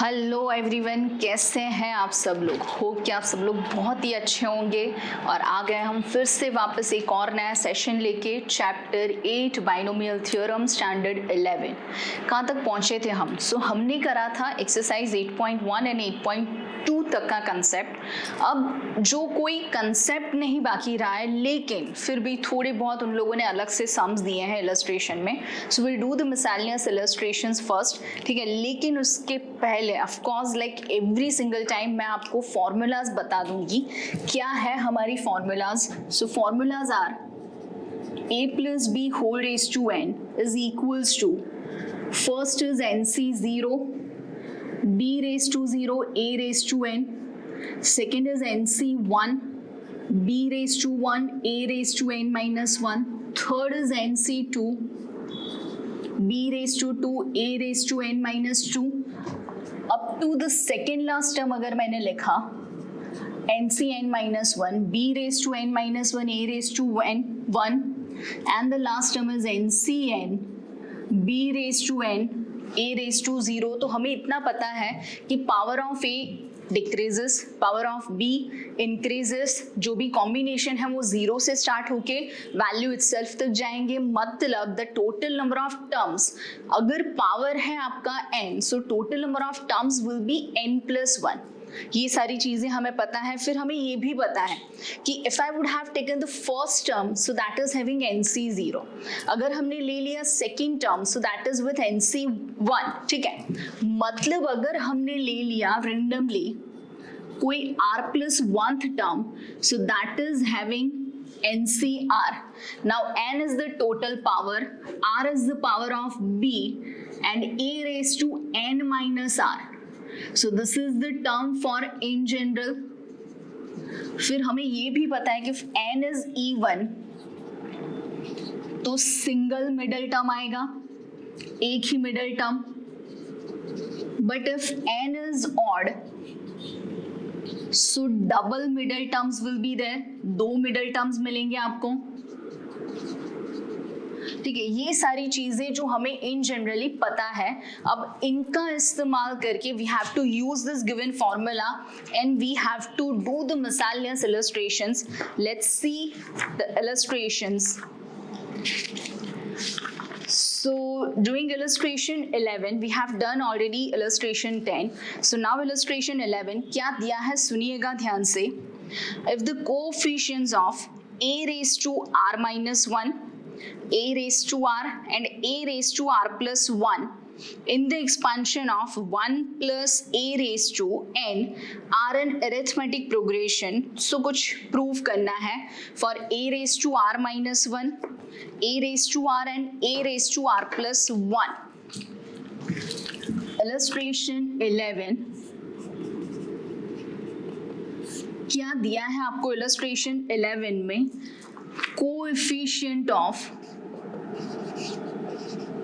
Hello everyone, कैसे हैं आप सब लोग। होप कि आप सब लोग बहुत ही अच्छे होंगे। और आ गए हम फिर से वापस एक और नया सेशन लेके चैप्टर 8 बाइनोमियल थ्योरम स्टैंडर्ड 11। कहाँ तक पहुँचे थे हम? हमने करा था एक्सरसाइज 8.1 एंड 8.2 तक का कंसेप्ट। अब जो कोई कंसेप्ट नहीं बाकी रहा है, लेकिन फिर भी थोड़े बहुत उन लोगों ने अलग से सम्स दिए हैं इलस्ट्रेशन में। So will do the miscellaneous illustrations first, ठीक है। लेकिन उसके पहले of course like every single time मैं आपको फॉर्मूलाज बता दूंगी। क्या है हमारी formulas? So formulas are a plus b whole raised to n is equals to, first is nc0 b raised to 0 a raised to n, second is nc1 b raised to 1 a raised to n minus 1, third is nc2 b raised to 2 a raised to n minus 2 up to the second last term। अगर मैंने लिखा ncn minus 1 b raised to n minus 1 a raised to n 1 and the last term is ncn b raised to n a raised to 0। तो हमें इतना पता है कि power of a decreases, power of b increases. जो भी combination है वो 0 से स्टार्ट होके वैल्यू इटसेल्फ तक जाएंगे। मतलब the total number of terms, अगर पावर है आपका n, so total number of terms will B n+1। ये सारी चीजें हमें पता है। फिर हमें ये भी पता है कि if I would have taken the first term, so that is having nc0। अगर हमने ले लिया second term, so that is with nc1, ठीक है। मतलब अगर हमने ले लिया रेंडमली कोई r+1th term, so that is having NCR. Now n is the total power, r is the power of b and a raised to n minus r. So this is the term for in general। फिर हमें ये भी पता है कि n is even तो single middle term आएगा, एक ही middle term. But if n is odd so double middle terms will be there, दो मिडल टर्म्स मिलेंगे आपको, ठीक है। ये सारी चीजें जो हमें इन जनरली पता है, अब इनका इस्तेमाल करके we have to use this given formula and we have to do the miscellaneous illustrations. Let's see the illustrations. So doing illustration 11, we have done already illustration 10. So now illustration 11 क्या दिया है सुनिएगा ध्यान से। If the coefficients of a raised to r minus 1, a raised to r and a raised to r plus 1 in the expansion of 1 plus a raised to n are an arithmetic progression, so कुछ prove करना है for a raised to r minus 1, a raised to r and a raised to r plus 1। illustration 11 क्या दिया है आपको? illustration 11 में coefficient of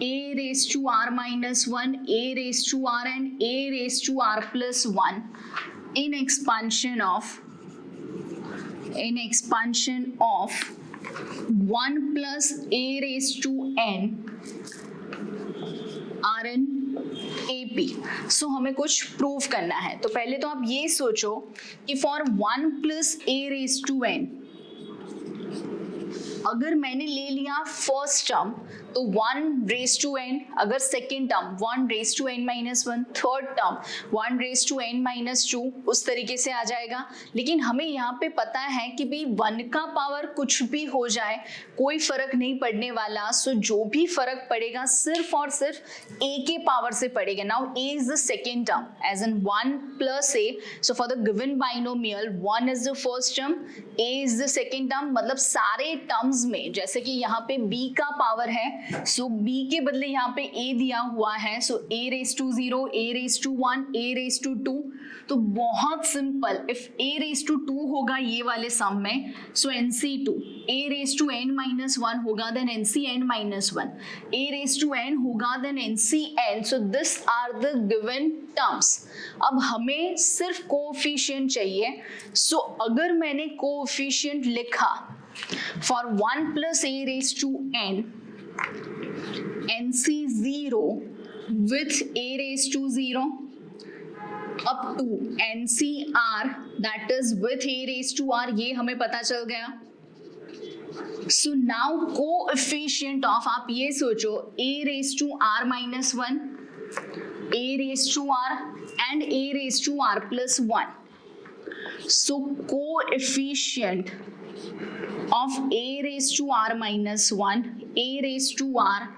a raised to r minus 1, a raised to r and a raised to r plus 1 in expansion of 1 plus a raised to n are in AP। सो हमें कुछ prove करना है। तो पहले तो आप ये सोचो कि for 1 plus a raised to n, अगर मैंने ले लिया फर्स्ट टर्म तो 1 raised to n, अगर second term 1 raised to n minus 1, third term 1 raised to n minus 2, उस तरीके से आ जाएगा। लेकिन हमें यहाँ पे पता है कि भाई 1 का पावर कुछ भी हो जाए कोई फर्क नहीं पड़ने वाला। सो जो भी फर्क पड़ेगा सिर्फ और सिर्फ a के पावर से पड़ेगा। Now a is the second term as in 1 plus a, so for the given binomial 1 is the first term, a is the second term। मतलब सारे टर्म्स में जैसे कि यहाँ पे b का पावर है, सो b के बदले यहाँ पे a दिया हुआ है, सो a raised to 0, a raised to 1, a raised to 2। तो बहुत simple, if a raised to 2 होगा ये वाले सम में, सो nc2, a raised to n minus 1 होगा then ncn minus 1, a raised to n होगा then ncn। So this are the given terms. अब हमें सिर्फ कोएफिशिएंट चाहिए। सो अगर मैंने कोएफिशिएंट लिखा for 1 plus a raised to n, nc0 with a raised to 0 up to NCR that is with a raised to r, ये हमें पता चल गया. सो नाउ कोएफिशिएंट ऑफ, आप ये सोचो, a raised to r minus 1, a raised to r and a raised to r plus 1. So coefficient of a raised to r minus 1, a raised to r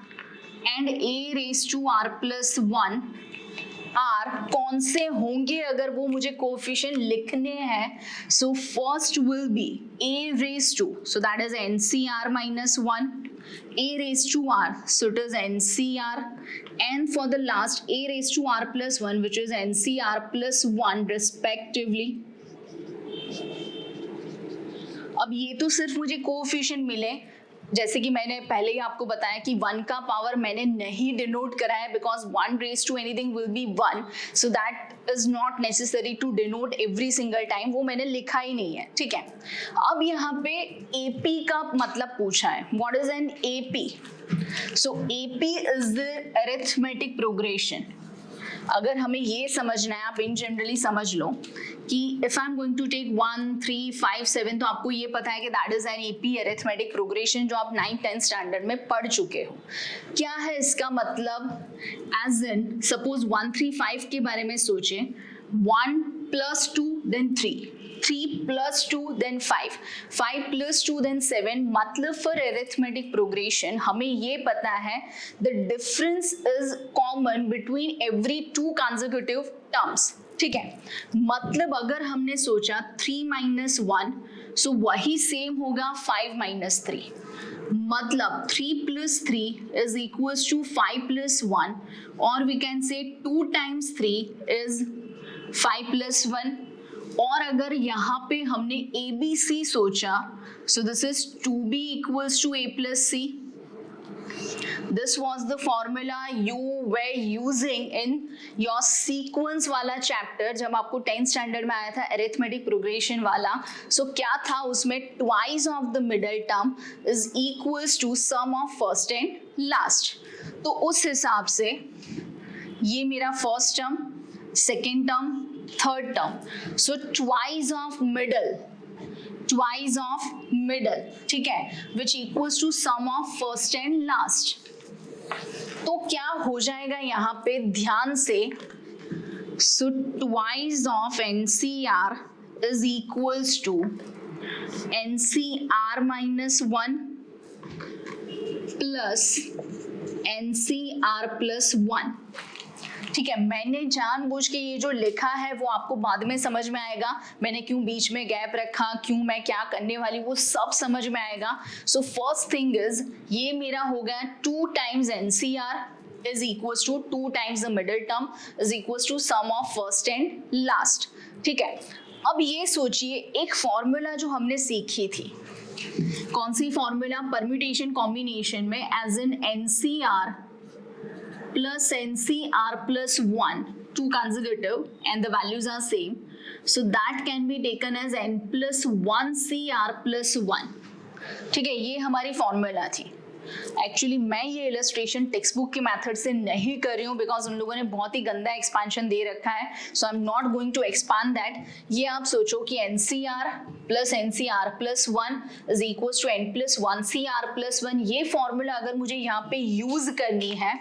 and a raised to r plus 1 are कौन से होंगे अगर वो मुझे coefficient लिखने हैं. So first will be a raised to, so that is NCR minus 1, a raised to r, so it is NCR, and for the last a raised to r plus 1 which is NCR plus 1 respectively. अब ये तो सिर्फ मुझे coefficient मिले, जैसे कि मैंने पहले ही आपको बताया कि 1 का पावर मैंने नहीं डिनोट करा है because 1 raise to anything will be 1, so that is not necessary to denote every single time, वो मैंने लिखा ही नहीं है. ठीक है, अब यहाँ पे एपी का मतलब पूछा है. What is an AP? So AP is the arithmetic progression. अगर हमें ये समझना है, आप इन जनरली समझ लो कि if I am going to take 1, 3, 5, 7, तो आपको ये पता है कि that is an AP arithmetic progression, जो आप 9th 10th स्टैंडर्ड में पढ़ चुके हो. क्या है इसका मतलब? एज इन सपोज 1, 3, 5 के बारे में सोचें. 1 plus 2 then 3, 3 plus 2 then 5, 5 plus 2 then 7. मतलब for arithmetic progression हमें ये पता है the difference is common between every two consecutive terms. ठीक है, मतलब अगर हमने सोचा 3 minus 1, so वही सेम होगा 5 minus 3. मतलब 3 plus 3 is equals to 5 plus 1, or we can say 2 times 3 is 5 plus 1. और अगर यहाँ पे हमने ए बी सी सोचा, so this is 2b equals to a plus c. This was the formula you were using in your sequence वाला chapter, जब आपको 10th standard में आया था अरिथमेटिक प्रोग्रेशन वाला. सो क्या था उसमें? Twice of the middle term is equals to sum of first and last. तो उस हिसाब से ये मेरा first term, second term, third term. So twice of middle, ठीक है, which equals to sum of first and last. तो क्या हो जाएगा यहाँ पे? ध्यान से. So twice of NCR is equals to NCR minus 1 plus NCR plus 1. ठीक है, मैंने जानबूझ के ये जो लिखा है वो आपको बाद में समझ में आएगा. मैंने क्यों बीच में गैप रखा, क्यों मैं क्या करने वाली, वो सब समझ में आएगा. सो फर्स्ट थिंग इज ये मेरा हो गया 2 times NCR is equals to 2 times the middle term is equals to sum of first and last. ठीक है, अब ये सोचिए एक फॉर्मूला जो हमने सीखी थी, कौन सी फॉर्मूला? परम्यूटेशन कॉम्बिनेशन में, as in NCR plus NCR plus 1, 2 consecutive and the values are same, so that can be taken as n plus 1 CR plus 1. ठीक है, ये हमारी फॉर्मूला थी. एक्चुअली मैं ये इलस्ट्रेशन टेक्स्ट बुक के मेथड से नहीं कर रही हूँ बिकॉज उन लोगों ने बहुत ही गंदा एक्सपांशन दे रखा है, so I am not going to expand that. ये आप सोचो कि NCR plus NCR plus 1 is equals to n plus 1 CR plus 1. ये फॉर्मूला अगर मुझे यहाँ पे यूज करनी है,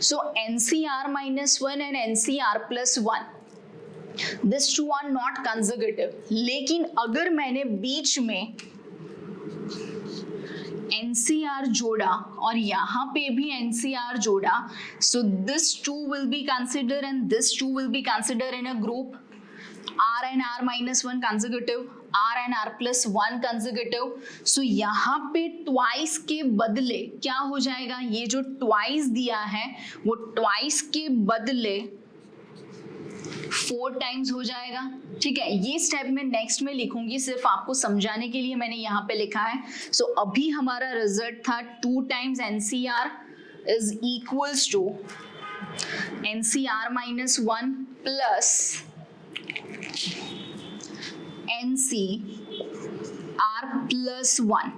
so NCR minus 1 and NCR plus 1, these two are not consecutive. लेकिन अगर मैंने बीच में NCR जोड़ा और यहाँ पे भी NCR जोड़ा, so this two will be considered and this two will be considered in a group. R and R minus 1 consecutive, R and R plus 1 consecutive. So यहाँ पे twice के बदले क्या हो जाएगा? ये जो twice दिया है वो twice के बदले 4 times हो जाएगा. ठीक है, ये स्टेप में नेक्स्ट में लिखूंगी, सिर्फ आपको समझाने के लिए मैंने यहाँ पे लिखा है. सो अभी हमारा रिजल्ट था 2 times NCR is equals to NCR minus 1 plus NCR plus 1.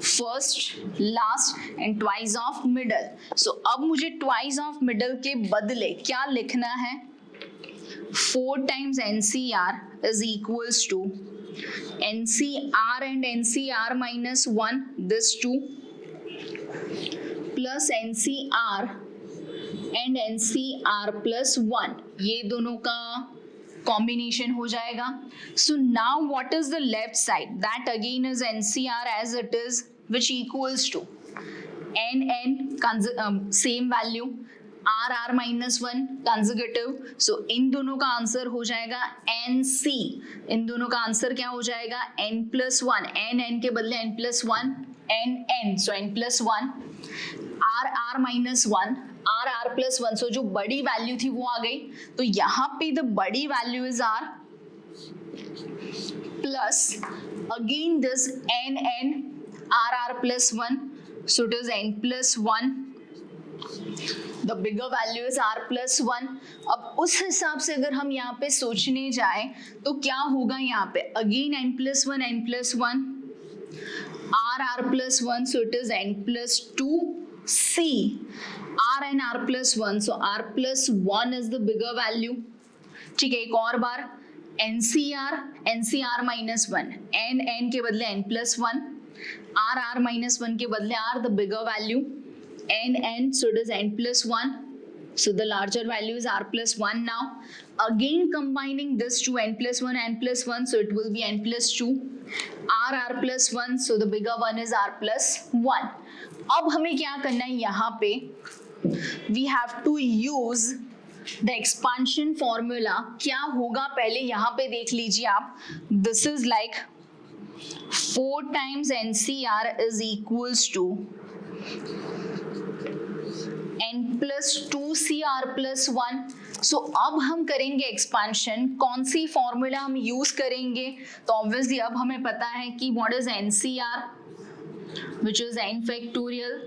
First, last and twice of middle. So अब मुझे ट्वाइस ऑफ मिडल के बदले क्या लिखना है? 4 times NCR is equals to NCR and NCR minus 1, this 2, plus NCR and NCR plus 1, ये दोनों का कॉम्बिनेशन हो जाएगा. So now what is the left side? That again is NCR as it is, which equals to NN same value, RR minus 1 consecutive. So इन दोनों का answer हो जाएगा NC. इन दोनों का आंसर क्या हो जाएगा? N plus 1. N के बदले N plus 1, NN. So N plus 1, RR minus 1, RR plus 1. So जो बड़ी वैल्यू थी वो आ गई. तो यहाँ पे द बड़ी value is R plus again this NN RR plus 1. So it is N plus 1. The bigger value is R plus 1. अब उस हिसाब से अगर हम यहाँ पे सोचने जाए तो क्या होगा यहाँ पे? Again N plus 1, N plus 1, R plus 1. So it is N plus 2. C, R and R plus 1. So R plus 1 is the bigger value. ठीक है, एक और बार NCR minus 1, N के बदले N plus 1, R minus 1 के बदले R, the bigger value, N. So it is N plus 1. So the larger value is R plus 1 now. Again combining this to N plus 1, N plus 1. So it will be N plus 2, R plus 1. So the bigger one is R plus 1. अब हमें क्या करना है यहाँ पे? We have to use the expansion formula. क्या होगा पहले यहाँ पे देख लीजिए आप. This is like 4 times NCR is equals to N plus 2CR plus 1. So अब हम करेंगे एक्सपांशन. कौन सी फॉर्मूला हम यूज करेंगे? तो ऑब्वियसली अब हमें पता है कि what is NCR, which is N factorial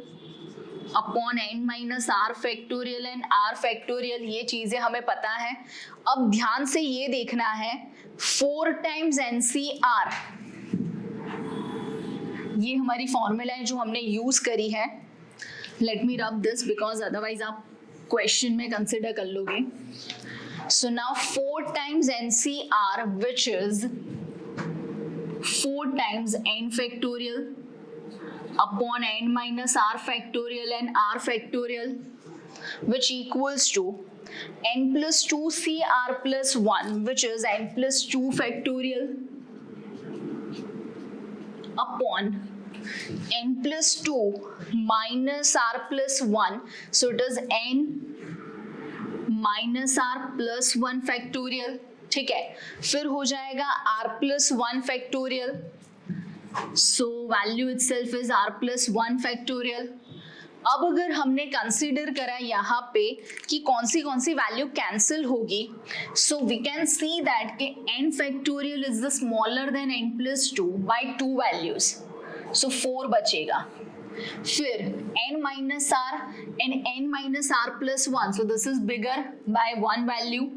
upon N minus R factorial and R factorial. ये चीजें हमें पता है. अब ध्यान से ये देखना है 4 times NCR, ये हमारी फॉर्मूला है जो हमने यूज करी है. Let me rub this because otherwise आप क्वेश्चन में कंसिडर कर लोगे. So now 4 times NCR, which is 4 times N factorial upon N minus R factorial and R factorial, which equals to N plus 2CR plus 1, which is N plus 2 factorial upon N plus 2 minus R plus 1. So it is N minus R plus 1 factorial. ठीक है, फिर हो जाएगा R plus 1 factorial. So value itself is R plus 1 factorial. अब अगर हमने consider करा यहाँ पे कि कौन सी वैल्यू कैंसिल होगी, so we can see that कि N factorial is the smaller than N plus 2 by 2 values. So 4 बचेगा. फिर N minus R and N minus R plus 1. So this is bigger by 1 value.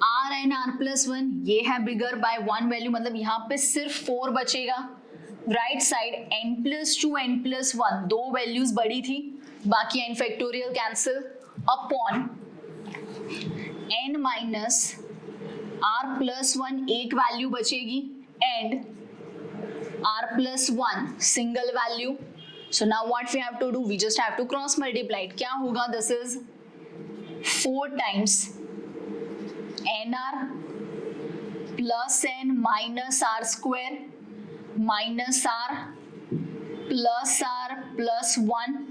R and R plus 1 ये है bigger by 1 value. मतलब यहाँ पे सिर्फ 4 बचेगा. Right side N plus 2 N plus 1 दो वैल्यूज बड़ी थी, बाकी N factorial cancel upon N minus R plus 1 एक वैल्यू बचेगी and R plus 1 single value. So now what we have to do? We just have to cross multiply it. क्या होगा? This is 4 times NR plus N minus R square minus R plus 1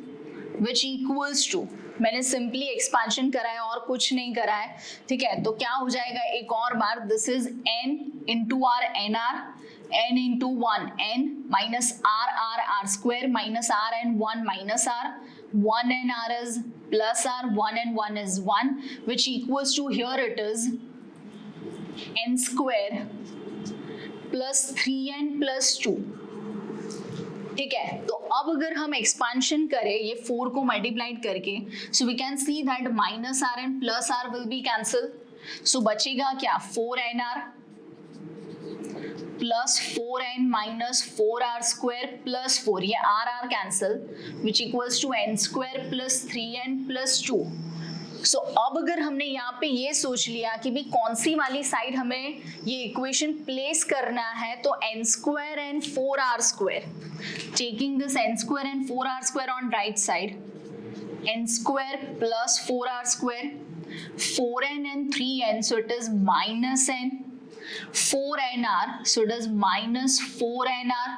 which equals to, मैंने simply expansion करा है और कुछ नहीं करा है. ठीक है, तो क्या हो जाएगा एक और बार? This is N into R NR, N into 1 N minus R square minus R and 1 minus R. 1 and R is plus R, 1 and 1 is 1, which equals to, here it is N square plus 3N plus 2. ठीक है, तो अब अगर हम expansion करें ये 4 को multiplied करके, so we can see that minus R and plus R will be cancelled. So बचेगा क्या? 4NR plus 4N minus 4R square plus 4, ये R cancel, which equals to N square plus 3N plus 2. So अब अगर हमने यहाँ पे ये सोच लिया कि भी कौन सी वाली साइड हमें ये इक्वेशन प्लेस करना है, तो n square and 4r square, taking this n square and 4r square on right side, n square plus 4r square, 4n and 3n, so it is minus n, 4nr, so it is minus 4nr,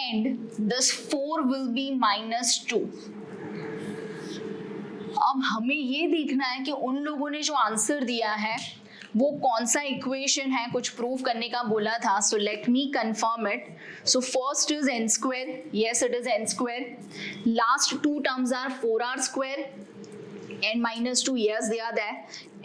and this 4 will be minus 2. अब हमें ये देखना है कि उन लोगों ने जो आंसर दिया है वो कौन सा इक्वेशन है, कुछ प्रूव करने का बोला था. So let me confirm it. So first is n square, yes it is n square. Last two terms are 4r square and minus 2, yes they are there,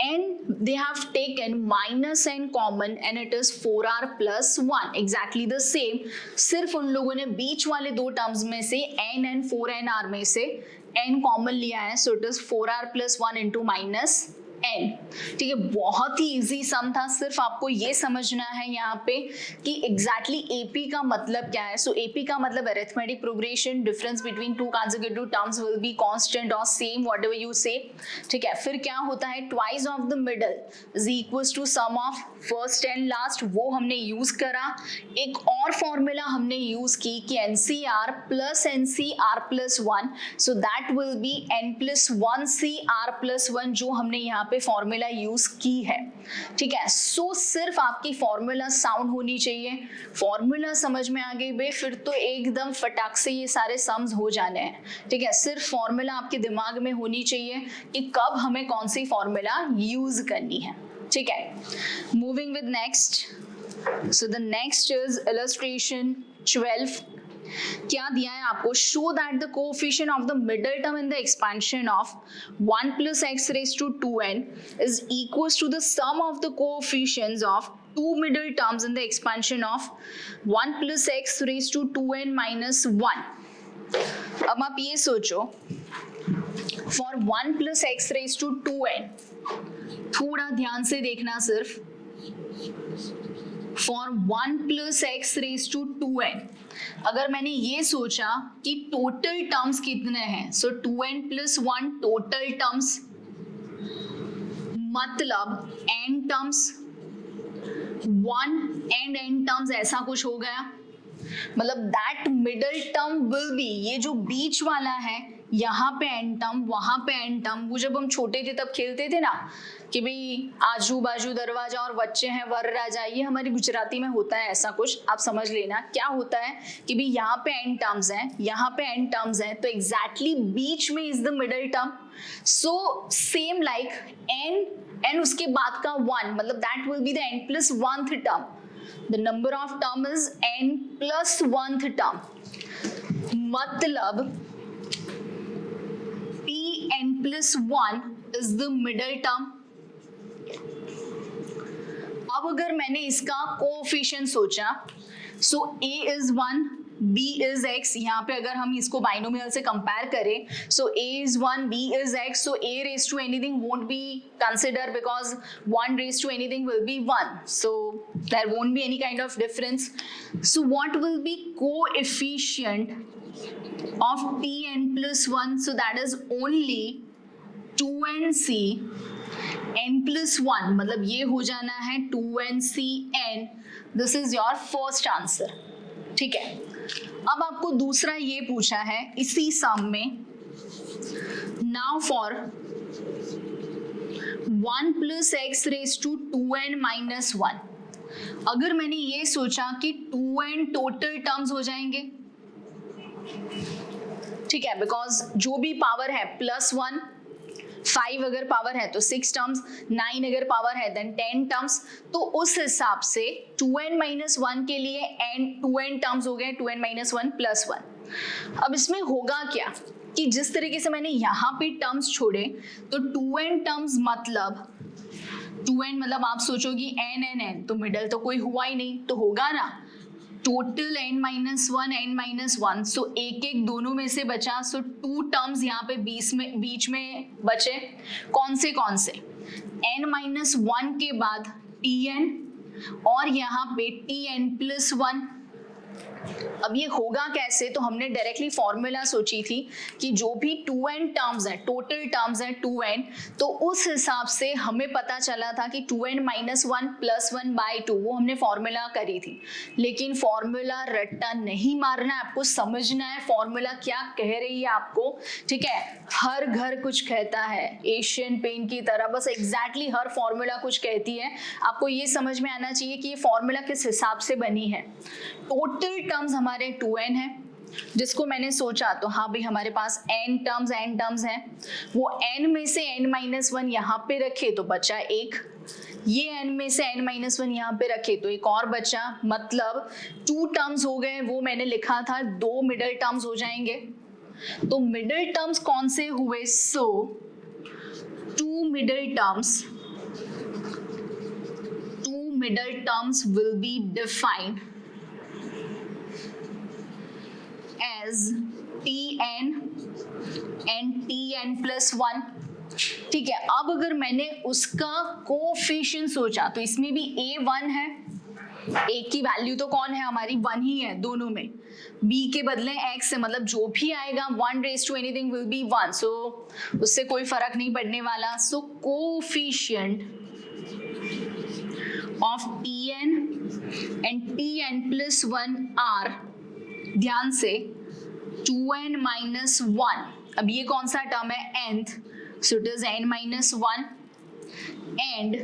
and they have taken minus n common and it is 4r plus 1, exactly the same. सिर्फ उन लोगों ने बीच वाले दो terms में से n and 4nr में से n कॉमन लिया है, so it is 4r plus 1 into minus n. ठीक है, बहुत ही इजी सम था. सिर्फ आपको ये समझना है यहाँ पे कि एग्जैक्टली AP का मतलब क्या है. सो AP का मतलब arithmetic progression, difference between two consecutive terms will be constant और सेम व्हाटएवर यू से. ठीक है, फिर क्या होता है, twice of the middle is equals to sum of first and last, वो हमने यूज करा. एक और फॉर्मूला हमने यूज की कि NCR plus NCR plus 1, so that will be n plus 1CR plus 1, जो हमने यहाँ पे फॉर्मूला यूज की है. ठीक है, सो सिर्फ आपकी फॉर्मूला साउंड होनी चाहिए. फॉर्मूला समझ में आ गई बे, फिर तो एकदम फटाक से ये सारे सम्स हो जाने हैं. ठीक है, सिर्फ फॉर्मूला आपके दिमाग में होनी चाहिए कि कब हमें कौन सी फॉर्मूला यूज करनी है. ठीक है, moving with next. So the next is illustration 12. क्या दिया है आपको, show that the coefficient of the middle term in the expansion of 1 plus x raised to 2n is equals to the sum of the coefficients of two middle terms in the expansion of 1 plus x raised to 2n minus 1. अब आप ये सोचो, for 1 plus x raised to 2n, थोड़ा ध्यान से देखना सिर्फ, for 1 plus x raised to 2n, अगर मैंने ये सोचा कि टोटल टर्म्स कितने हैं, सो 2n plus 1 टोटल टर्म्स, मतलब n terms 1 and n terms, ऐसा कुछ हो गया. मतलब that middle term will be, ये जो बीच वाला है यहाँ पे n टर्म, वहां पे n टर्म. वो जब हम छोटे थे तब खेलते थे ना कि भाई आजू बाजू दरवाजा और बच्चे हैं वर राजा, ये हमारी गुजराती में होता है ऐसा कुछ, आप समझ लेना. क्या होता है कि भाई यहाँ पे n टर्म्स हैं, यहाँ पे n टर्म्स हैं, तो एग्जैक्टली बीच में is the middle term. So same like n उसके बाद का 1, मतलब that will be the n plus 1th term. The number of term is n plus 1th term, मतलब n plus 1 is the middle term. अब अगर मैंने इसका coefficient सोचा, सो a is 1, b is x, यहाँ पे अगर हम इसको बाइनोमियल से कंपेयर करें, सो a is 1, b is x, so a raised to anything won't be considered because 1 raised to anything will be 1, so there won't be any kind of difference. So what will be coefficient of tn plus 1, so that is only 2nc n plus 1, मतलब ये हो जाना है 2nc n. This is your first answer. ठीक है, अब आपको दूसरा ये पूछा है इसी सम में, now for 1 plus x raised to 2n minus 1. अगर मैंने ये सोचा कि 2n टोटल टर्म्स हो जाएंगे, ठीक है, बिकॉज जो भी पावर है +1, 5 अगर पावर है तो 6 टर्म्स, 9 अगर पावर है देन 10 टर्म्स. तो उस हिसाब से 2n minus 1 के लिए n 2n टर्म्स हो गए, 2n minus 1 plus 1. अब इसमें होगा क्या कि जिस तरीके से मैंने यहाँ पे टर्म्स छोड़े, तो 2n टर्म्स मतलब 2n मतलब आप सोचोगी n, तो मिडल तो कोई हुआ ही नहीं, तो होगा ना टोटल n minus 1, सो एक एक दोनों में से बचा, सो 2 टर्म्स यहाँ पे बीच में बचे. कौन से n minus 1 के बाद tn और यहाँ पे tn plus 1. अब ये होगा कैसे, तो हमने डायरेक्टली फॉर्मूला सोची थी कि जो भी 2n टर्म्स हैं, टोटल टर्म्स हैं 2n, तो उस हिसाब से हमें पता चला था कि 2n माइनस 1 प्लस 1/2, वो हमने फॉर्मूला करी थी। लेकिन फॉर्मूला रट्टा नहीं मारना है, आपको समझना है फॉर्मूला क्या कह रही है आपको, ठीक है। हर घर कुछ कहता है, एशियन पेंट की तरह, बस एग्जैक्टली हर फॉर्मूला कुछ कहती है। आपको ये समझ में आना चाहिए कि ये फॉर्मूला किस हिसाब से बनी है। टोटल टर्म्स हमारे 2n है, जिसको मैंने सोचा तो हाँ भाई हमारे पास n टर्म्स हैं, वो n में से n-1 यहाँ पे रखे तो बचा एक, ये n में से n-1 यहाँ पे रखे तो एक और बचा, मतलब 2 टर्म्स हो गए। वो मैंने लिखा था 2 मिडल टर्म्स हो जाएंगे। तो मिडल टर्म्स कौन से हुए, सो 2 middle terms will be defined as Tn and Tn plus 1, ठीक है। अब अगर मैंने उसका कोएफिशिएंट सोचा तो इसमें भी a1 है, a की वैल्यू तो कौन है हमारी, 1 ही है दोनों में, b के बदले x है, मतलब जो भी आएगा 1 raised to anything will be 1, सो उससे कोई फर्क नहीं पड़ने वाला। सो coefficient of Tn and Tn plus 1 are, ध्यान से, 2n minus 1, अब ये कौन सा टर्म है, nth, so it is n minus 1 and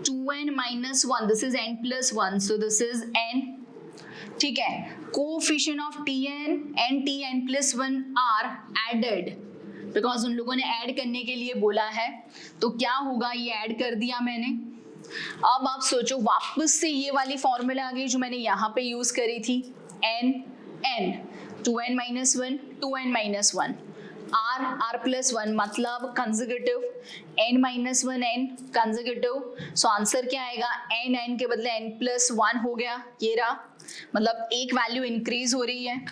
2n minus 1, this is n plus 1, so this is n, ठीक है। Coefficient of Tn and Tn plus 1 are added, because उन लोगों ने ऐड करने के लिए बोला है, तो क्या होगा, ये ऐड कर दिया मैंने। अब आप सोचो, वापस से ये वाली फॉर्मूला आ गई जो मैंने यहाँ पे यूज करी थी, n 2n minus 1 2n minus 1, r plus 1 मतलब consecutive, n minus 1 n consecutive, so answer क्या आएगा, n के बदले n plus 1 हो गया, ये रहा, मतलब एक वैल्यू इंक्रीज हो रही है।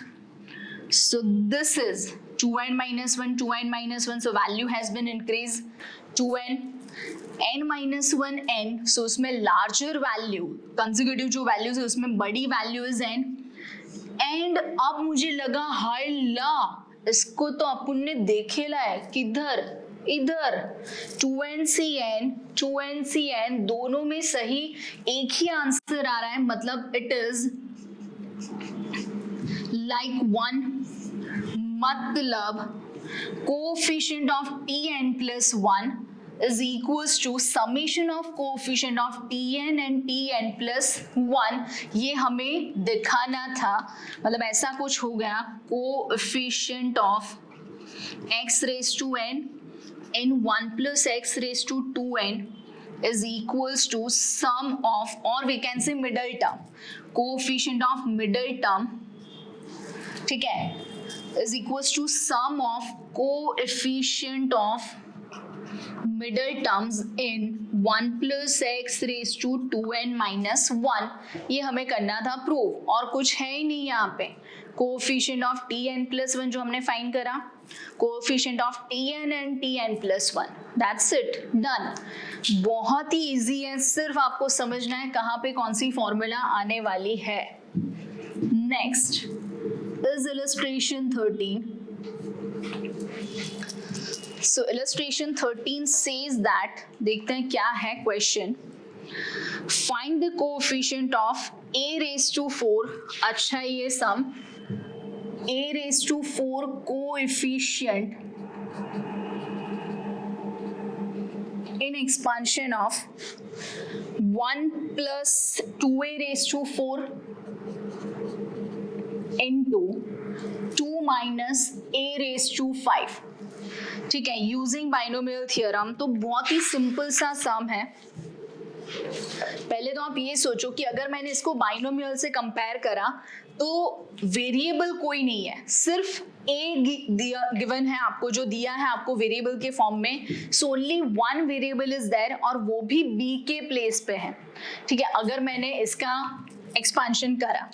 So this is 2n minus 1, so value has been increased 2n, n minus 1 n, so उसमें लार्जर वैल्यू, कंसेक्यूटिव जो वैल्यूज है उसमें बड़ी वैल्यू इज n, एंड अब मुझे लगा हाय ला, इसको तो अपन ने देखेला है, किधर, इधर 2nCn दोनों में सही एक ही आंसर आ रहा है, मतलब इट इज लाइक 1, मतलब coefficient of Tn plus 1 is equals to summation of coefficient of Tn and Tn plus 1, ये हमें दिखाना था, मतलब ऐसा कुछ हो गया, coefficient of x raised to n in 1 plus x raised to 2n is equals to sum of, or we can say middle term, coefficient of middle term, ठीक है, is equals to sum of coefficient of middle terms in 1 plus x raised to 2n minus 1, ये हमें करना था prove, और कुछ है ही नहीं यहाँ पे। कोएफिशिएंट ऑफ Tn plus 1 जो हमने फाइंड करा, coefficient of Tn and Tn plus 1, that's it, done. बहुत ही इजी है, सिर्फ आपको समझना है कहाँ पे कौन सी फॉर्मूला आने वाली है। Next is illustration 13। So illustration 13 says that, देखते हैं क्या है question, find the coefficient of a raised to 4, अच्छा ये सम, a raised to 4 coefficient in expansion of 1 plus 2a raised to 4 into 2 minus a raised to 5, ठीक है, using binomial theorem. तो बहुत ही सिंपल सा सम है। पहले तो आप ये सोचो कि अगर मैंने इसको बाइनोमियल से कंपेयर करा तो वेरिएबल कोई नहीं है, सिर्फ ए गिवन है आपको, जो दिया है आपको वेरिएबल के फॉर्म में, so only one variable is there, और वो भी बी के प्लेस पे है, ठीक है। अगर मैंने इसका एक्सपांशन करा,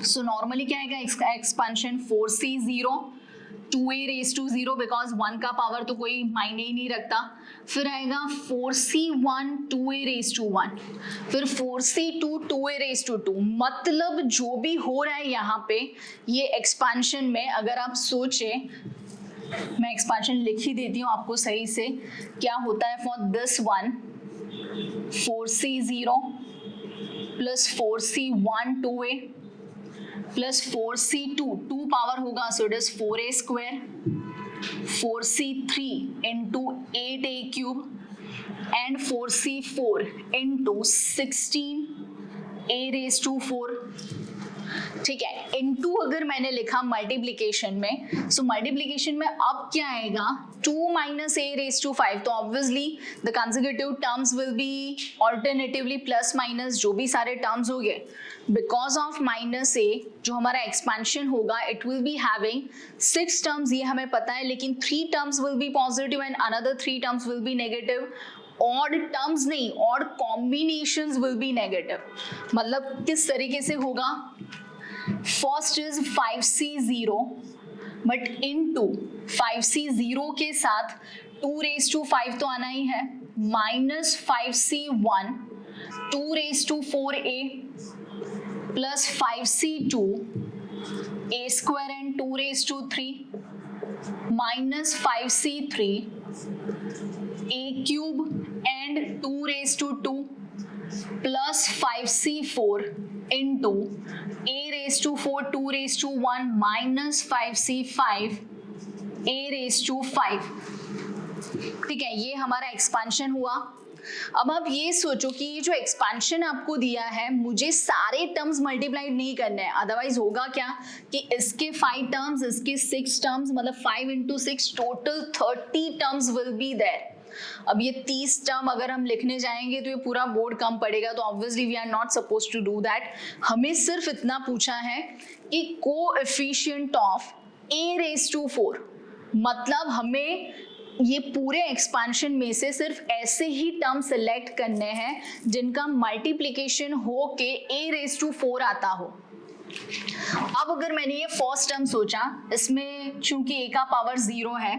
सो नॉर्मली क्या आएगा, इसका expansion 4c0, 2a raise to 0 because 1 का पावर तो कोई मायने ही नहीं रखता। फिर आएगा 4c1 2a रेज टू 1, फिर 4c2 2a रेज टू 2। मतलब जो भी हो रहा है यहाँ पे ये एक्सपांशन में, अगर आप सोचें, मैं एक्सपांशन लिख ही देती हूँ आपको सही से, क्या होता है for this one 4c0 plus 4c1 2a plus 4c2 2 power होगा so it is 4a square, 4c3 into 8a cube and 4c4 into 16a raise to 4। ठीक है, इनटू अगर मैंने लिखा मल्टीप्लिकेशन में, सो मल्टीप्लिकेशन में अब क्या आएगा 2 माइनस a रेज टू 5, तो obviously the consecutive terms will B alternatively plus minus जो भी सारे टर्म्स हो गए, बिकॉज ऑफ माइनस a जो हमारा एक्सपेंशन होगा it will be having 6 terms, ये हमें पता है, लेकिन 3 terms will be positive and another 3 terms will be negative. Odd terms नहीं, odd combinations will be negative. मतलब किस तरीके से होगा, first is 5c0 but into 5c0 के साथ 2 रेज टू 5 तो आना ही है, minus 5c1 2 raise to 4a plus 5c2 a square and 2 raise to 3 minus 5c3 a cube and 2 raise to 2 plus 5c4 into a raise to 4 2 raise to 1 minus 5c5 a raise to 5। ठीक है, ये हमारा expansion हुआ। अब आप ये सोचो कि ये जो एक्सपांशन आपको दिया है मुझे सारे टर्म्स मल्टीप्लाइड नहीं करने हैं, अदरवाइज होगा क्या कि इसके 5 टर्म्स, इसके 6 टर्म्स, मतलब 5 into 6 total 30 terms will be there. अब ये 30 टर्म अगर हम लिखने जाएंगे तो ये पूरा बोर्ड कम पड़ेगा, तो obviously we are not suppose to do that. हमें सिर्फ इतना पूछा है कि coefficient of a raise to 4, मतलब हमें ये पूरे एक्सपांशन में से सिर्फ ऐसे ही टर्म सिलेक्ट करने हैं जिनका मल्टीप्लिकेशन हो के a रेज टू 4 आता हो। अब अगर मैंने ये फर्स्ट टर्म सोचा, इसमें चूंकि a का पावर 0 है,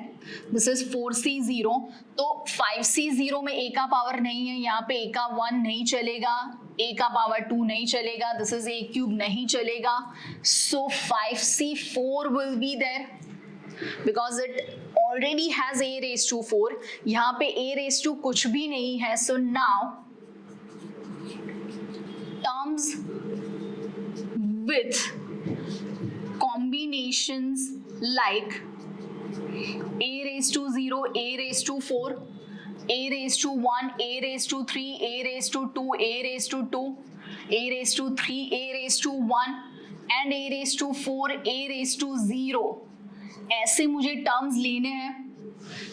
दिस इज 4c0, तो 5c0 में a का पावर नहीं है, यहाँ पे a का 1 नहीं चलेगा, a का पावर 2 नहीं चलेगा, दिस इज a क्यूब नहीं चलेगा, so 5c4 will be there because it already has a raise to 4, यहाँ पे a रेज टू कुछ भी नहीं है, so now terms with combinations like a raised to 0, a raised to 4, a raised to 1, a raised to 3, a raised to 2, a raised to 2, a raised to 3, a raised to 1 and a raised to 4, a raised to 0, ऐसे मुझे terms लेने हैं।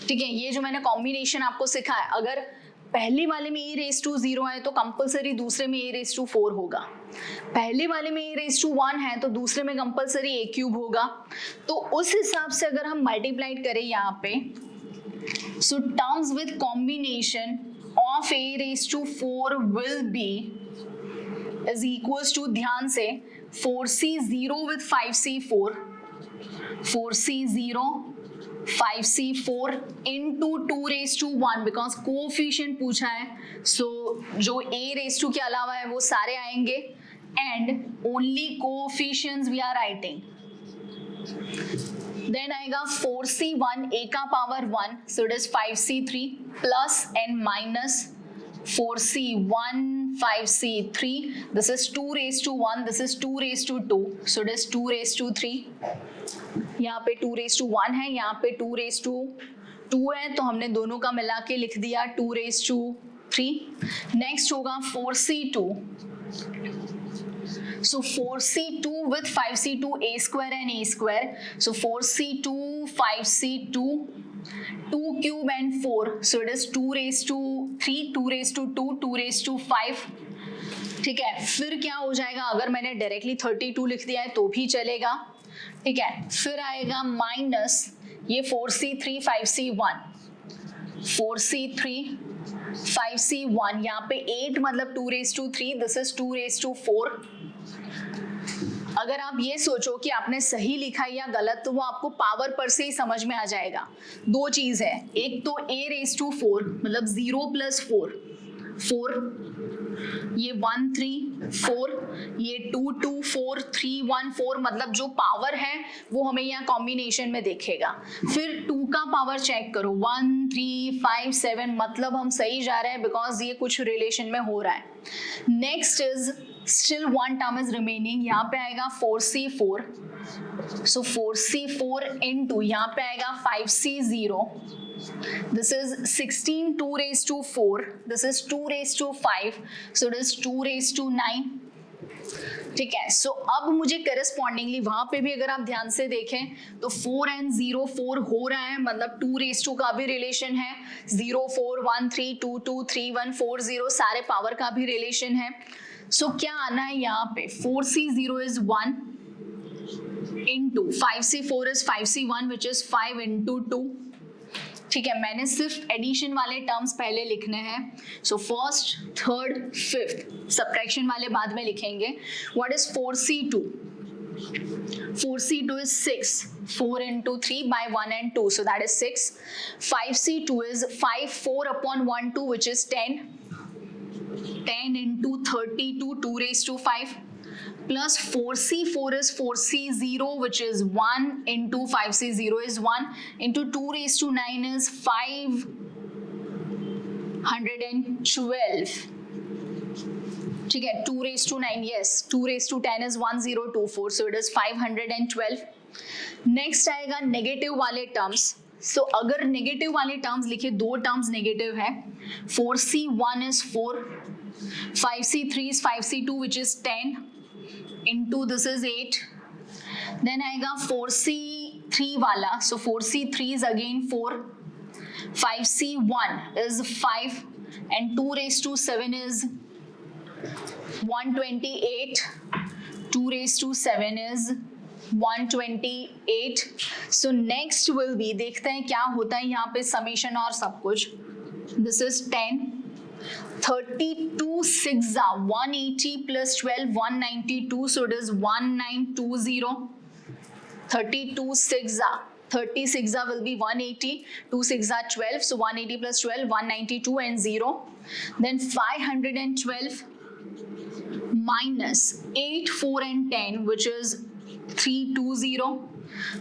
ठीक है, ये जो मैंने combination आपको सिखाया, अगर पहले वाले में a रेज टू 0 है तो कंपलसरी दूसरे में a रेज टू 4 होगा, पहले वाले में a रेज टू 1 है तो दूसरे में कंपलसरी a क्यूब होगा। तो उस हिसाब से अगर हम मल्टीप्लाइड करें यहाँ पे, so terms with combination of a raise to 4 will be is equals to, ध्यान से, 4c0 with 5c4, 4c0 5c4 into 2 raise to 1 because coefficient पूछा है, सो जो a रेज टू के अलावा है वो सारे आएंगे and only coefficients we are writing. Then आएगा 4c1 a का power 1, so it is 5c3 plus and minus 4c1 5c3, this is 2 raise to 1, this is 2 raise to 2, so it is 2 raise to 3, यहाँ पे 2 raise to 1 है, यहाँ पे 2 raise to 2 है, तो हमने दोनों का मिला के लिख दिया 2 रेज टू 3। नेक्स्ट होगा 4c2, so 4c2 with 5c2 a square and a square, so 4c2 5c2 2 cube and 4, so it is 2 raised to 3, 2 raised to 2, 2 raised to 5। ठीक है, फिर क्या हो जाएगा, अगर मैंने डायरेक्टली 32 लिख दिया है तो भी चलेगा। ठीक है, फिर आएगा माइनस ये 4c3 5c1, 4c3 5c1, यहाँ पे 8 मतलब 2 raise to 3, this is 2 raise to 4 अगर आप ये सोचो कि आपने सही लिखा या गलत, तो वो आपको पावर पर से ही समझ में आ जाएगा। दो चीज है, एक तो a⁴ मतलब 0 + 4, ये 1 3 4, ये 2 2 4 3 1 4, मतलब जो पावर है वो हमें यहाँ कॉम्बिनेशन में दिखेगा। फिर 2 का पावर चेक करो, 1 3 5 7, मतलब हम सही जा रहे हैं बिकॉज ये कुछ रिलेशन में हो रहा है। Next is still 1 term is remaining, यहाँ पे आएगा 4c4, सो 4c4 into यहाँ पे आएगा 5c0, this is 16 2⁴, this is 2⁵, so it is 2⁹ ठीक है। सो अब मुझे करस्पॉन्डिंगली वहां पे भी अगर आप ध्यान से देखें तो 4 and 0 4 हो रहा है, मतलब 2⁻² का भी रिलेशन है, 0 4 1 3 2 2 3 1 4 0 सारे पावर का भी रिलेशन है। सो क्या आना है यहाँ पे, 4c0 is 1 into 5c4 is 5c1 which is 5 into 2, ठीक है। मैंने सिर्फ एडिशन वाले टर्म्स पहले लिखने हैं, so first third fifth, subtraction वाले बाद में लिखेंगे। What is 4c2? 4c2 is 6, 4 into 3 by 1 and 2, so that is 6. 5c2 is 5 4 upon 1 2 which is 10, 10 into 32 2⁵, plus 4c4 is 4c0 which is 1 into 5c0 is 1 into 2⁹ is 512, ठीक है। 2⁹, yes, 2⁻10 is 1024, so it is 512. Next आएगा negative वाले terms. सो अगर negative वाले terms लिखे, दो terms negative है, 4c1 is 4, 5c3 is 5c2 which is 10 into this is 8, then आएगा 4c3 वाला, so 4c3 is again 4, 5c1 is 5 and 2⁻7 is 128, 2⁻7 is 128. so next will be, देखते हैं क्या होता है यहाँ पे, समेशन और सब कुछ। this is 10, 32 6 180 plus 12 192, so it is 1920. 32 6 30 6 will be 180, 2 6 12, so 180 plus 12 192 and 0. Then 512 minus 8 4 and 10 which is 320,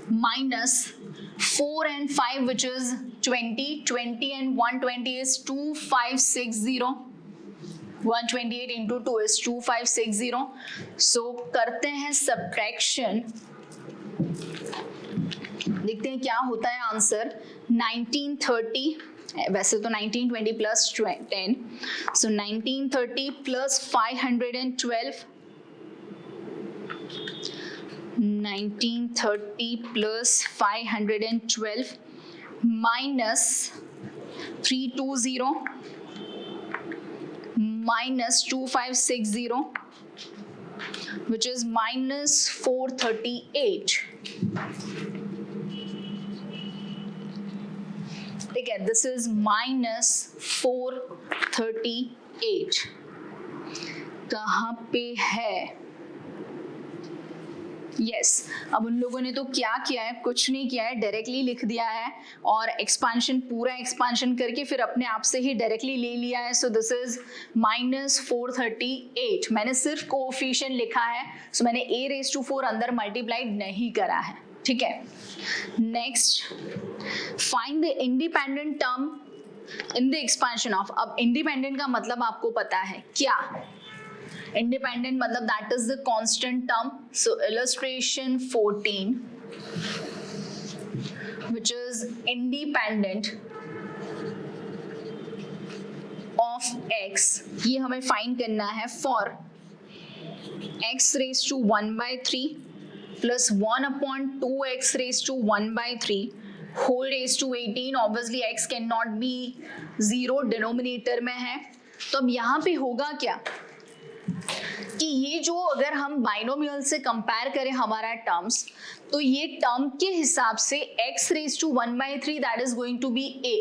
minus 4 and 5 which is 20, 20 and 120 is 2560, 128 into 2 is 2560. so करते हैं सब्ट्रैक्शन, देखते हैं क्या होता है आंसर। 1930, वैसे तो 1920 plus 10, so 1930 plus 512, 1930 plus 512 minus 320 minus 2560 which is minus 438, ठीक है। दिस इज minus 438, कहाँ पे है? यस अब उन लोगों ने तो क्या किया है, कुछ नहीं किया है, डायरेक्टली लिख दिया है और एक्सपांशन, पूरा एक्सपांशन करके फिर अपने आप से ही डायरेक्टली ले लिया है। सो दिस इज minus 438, मैंने सिर्फ कोएफिशिएंट लिखा है, सो मैंने a⁴ अंदर मल्टीप्लाइड नहीं करा है, ठीक है। Next, find the independent term in the expansion of. अब इंडिपेंडेंट का मतलब आपको पता है क्या? इंडिपेंडेंट मतलब that is the constant term. So illustration 14 which is independent of x, ये हमें फाइंड करना है for x⁻⁴ plus 1/2x⁻⁴ whole raised to 18, obviously x cannot be 0, denominator में है। तो अब यहाँ पे होगा क्या कि ये जो अगर हम बाइनोमियल से कंपेयर करें हमारा टर्म्स, तो ये टर्म के हिसाब से x⁻⁴ that is going to be a,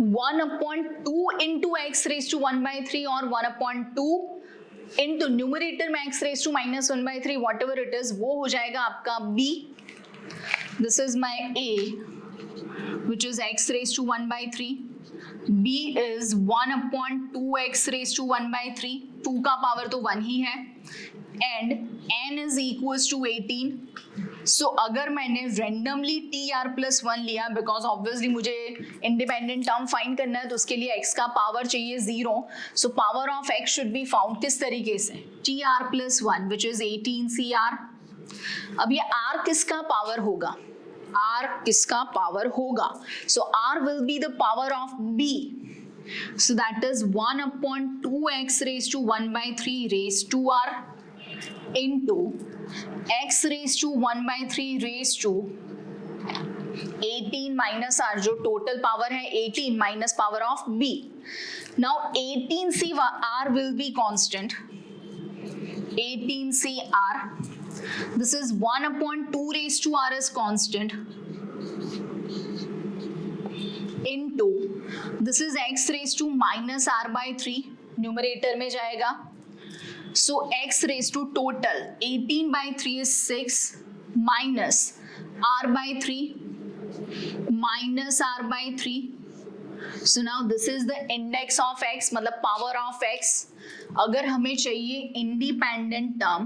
1/2 into x⁻⁴ और 1/2 इनटू न्यूमरेटर में x raise to minus 1/3 whatever it is, वो हो जाएगा आपका b. This is my a which is x raise to 1/3. b is 1/2x raise to 1/3. 2 का power तो 1 ही है. And n is equals to 18. So अगर मैंने रेंडमली tr+1 लिया, बिकॉज ऑब्वियसली मुझे इंडिपेंडेंट टर्म फाइंड करना है, तो उसके लिए x का पावर चाहिए 0. So power of x should be found किस तरीके से, tr+1 विच इज 18cr. अब ये r किसका पावर होगा, r किसका पावर होगा, सो r will be the power of b. So that is 1/2x raised to 1/3 raised to r into x raised to 1/3 raised to 18 minus r, जो total power है 18 minus power of b. Now 18c r will be constant. 18c r. This is 1/2 raised to r is constant. Into this is x raised to minus r/3, numerator में जाएगा. So x raised to total 18/3 is 6 minus r/3 minus r/3. So now this is the index of x, मतलब power of x. अगर हमें चाहिए independent term,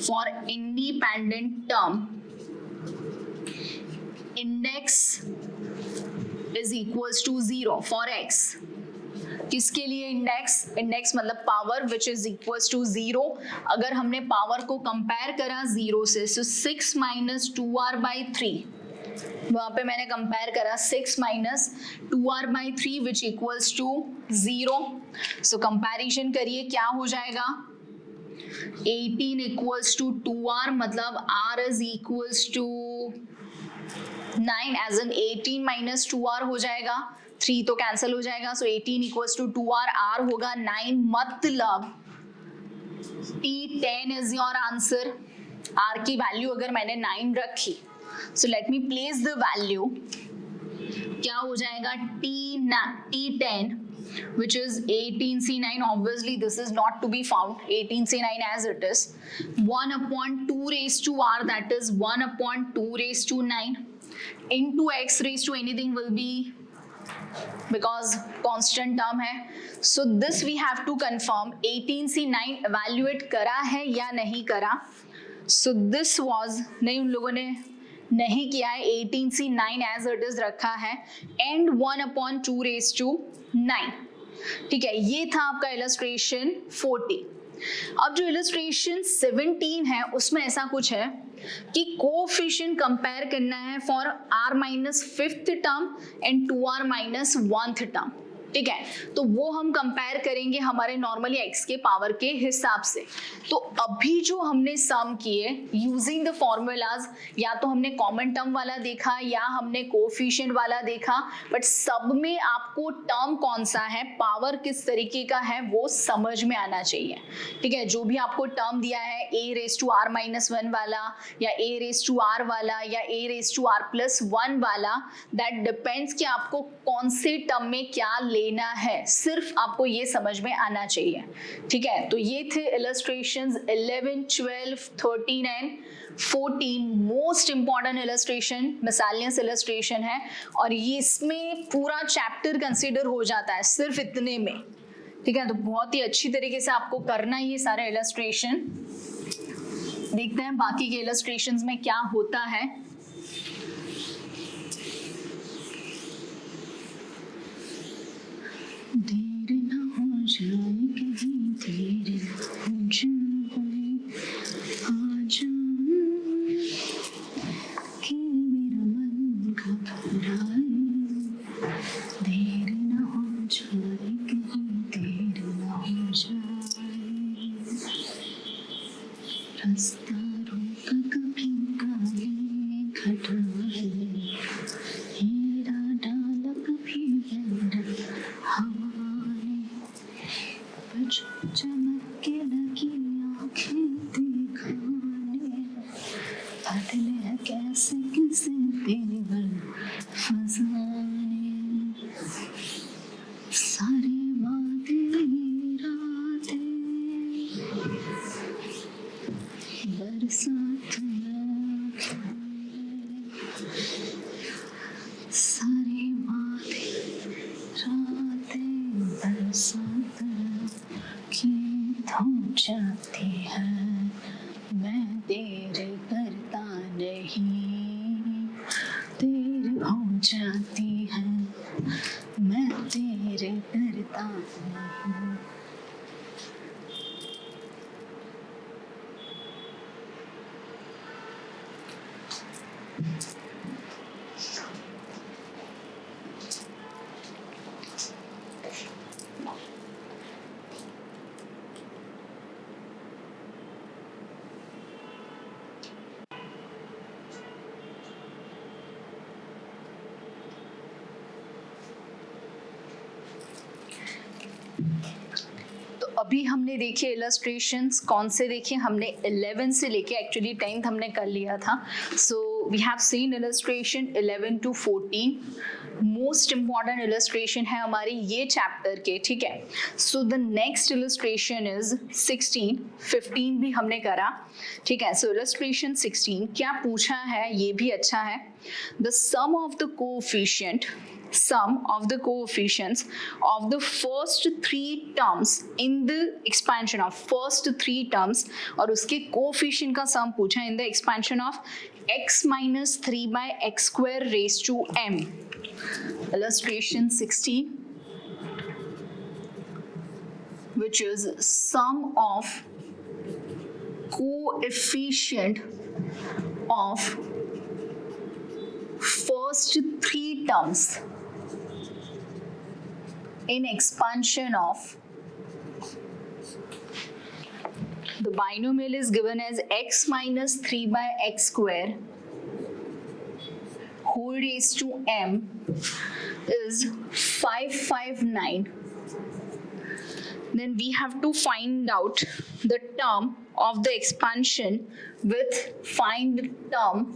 for independent term index is equals to 0 for x. किसके लिए index मतलब power which is equals to 0. अगर हमने power को कंपेयर करा 0 से, सो 6 minus 2r/3, वहां पे मैंने कंपेयर करा 6 minus 2r/3 which equals to 0. So comparison करिए क्या हो जाएगा, 18 इक्वल्स टू 2r, मतलब r is equals to 9, as an 18 minus 2r हो जाएगा. 3 तो कैंसिल हो जाएगा, सो 18 इक्वल्स टू 2r, r होगा 9, मतलब T10 is your answer. r की वैल्यू अगर मैंने 9 रखी, सो let me place the value. क्या हो जाएगा, T10 which is 18c9. obviously this is not to be found, 18c9 as it is. 1/2 raised to r, that is 1/2 raised to 9 into x raised to anything will be, because constant term है. so this we have to confirm 18c9 evaluate करा है या नहीं करा. so this was नहीं, उन लोगों ने नहीं किया है, 18c9 as it is रखा है and 1/2 raised to 9. ठीक है, ये था आपका इलस्ट्रेशन 40. अब जो इलस्ट्रेशन 17 है उसमें ऐसा कुछ है कि कोएफिशिएंट कंपेयर करना है for r-5th term and 2r-1th term. ठीक है, तो वो हम कंपेयर करेंगे हमारे नॉर्मली x के पावर के हिसाब से. तो अभी जो हमने सम किए यूजिंग द फॉर्मूलाज, या तो हमने कॉमन टर्म वाला देखा या हमने कोएफिशिएंट वाला देखा, बट सब में आपको टर्म कौन सा है, पावर किस तरीके का है, वो समझ में आना चाहिए. ठीक है, जो भी आपको टर्म दिया है a⁻r-1 वाला या a⁻r वाला या a⁻r+1 वाला, दैट डिपेंड्स कि आपको कौन से टर्म में क्या लेना है, सिर्फ आपको ये समझ में आना चाहिए. ठीक है, तो ये थे illustrations 11, 12, 13 and 14. Most important illustration miscellaneous illustration है, और ये इसमें पूरा चैप्टर कंसीडर हो जाता है सिर्फ इतने में. ठीक है, तो बहुत ही अच्छी तरीके से आपको करना है ये सारे इलस्ट्रेशन. देखते हैं बाकी के इलस्ट्रेशंस में क्या होता है. देर न हो जाए कहीं, देर न हो जाए, आजा कि मेरा मन घबराए. देर न हो जाए कहीं, देर न हो जाए, रास्ता रोक कभी काले घटाए, हीरा डाल कभी बंद हवाने, बच चमक के लगी आँखें दिखाने, बदले कैसे किसे तेवर फसाने, सारे वादे रात सारे वादे रातें बरसात की थम जाती है, मैं देर करता नहीं, देर हो जाती है, मैं देर करता नहीं। तो अभी हमने देखे इलस्ट्रेशंस, कौन से देखे हमने 11 से लेके एक्चुअली 10th हमने कर लिया था। So we have seen illustration 11 to 14। Most important illustration है हमारी ये चैप्टर के, ठीक है। So the next illustration is 16, 15 भी हमने करा, ठीक है। सो इलस्ट्रेशन 16 क्या पूछा है, ये भी अच्छा है। The sum of the coefficient, sum of the coefficients of the first three terms in the expansion of first three terms, और उसके coefficient का sum पूछा in the expansion of x minus 3 by x square raised to m। Illustration 16, which is sum of coefficient of first three terms in expansion of, the binomial is given as x minus 3 by x square whole raised to m is 559. Then we have to find out the term of the expansion with find term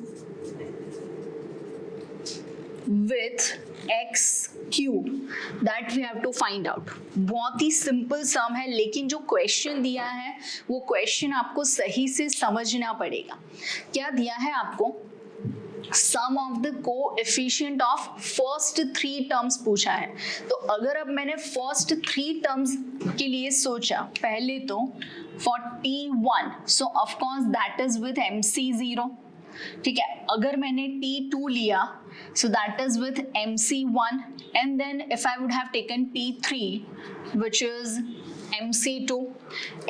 with x cube, that we have to find out। बहुत ही simple सम है, लेकिन जो question दिया है वो question आपको सही से समझना पड़ेगा। क्या दिया है आपको, sum of the coefficient of first three terms पूछा है। तो अगर अब मैंने फर्स्ट थ्री टर्म्स के लिए सोचा, पहले तो for T1, so of course that is with MC0, ठीक है। अगर मैंने T2 लिया, so that is with MC1, and then if I would have taken T3 which is MC2,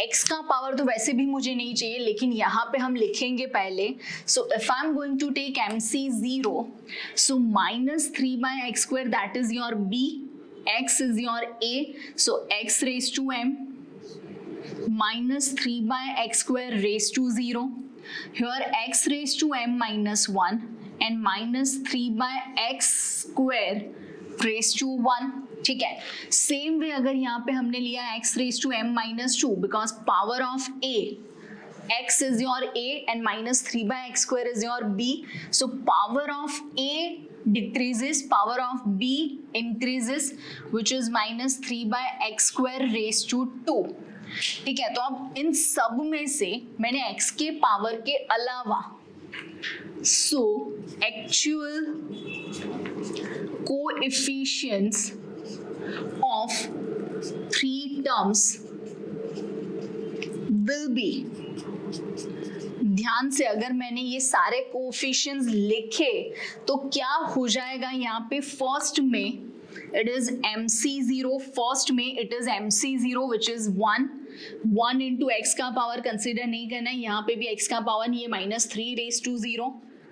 x का पावर तो वैसे भी मुझे नहीं चाहिए, लेकिन यहाँ पे हम लिखेंगे पहले। so if I'm going to take MC0, so minus 3 by x square, that is your B, x is your A, so x raised to m minus 3 by x square raised to 0, here x raised to m minus 1 and minus 3 by x square raised to 1, ठीक है। Same way अगर यहाँ पे हमने लिया x raised to m minus 2, because power of a, x is your a and minus 3 by x square is your b, so power of a decreases, power of b increases, which is minus 3 by x square raised to 2, ठीक है। तो अब इन सब में से मैंने x के power के अलावा, so actual coefficients of three terms will be, ध्यान से अगर मैंने ये सारे कोएफिशिएंट्स लिखे तो क्या हो जाएगा, यहाँ पे फर्स्ट में it is MC0, फर्स्ट में it is MC0 which is 1 into x का पावर कंसिडर नहीं करना है, यहाँ पे भी x का पावर नहीं है, minus 3 raised to 0,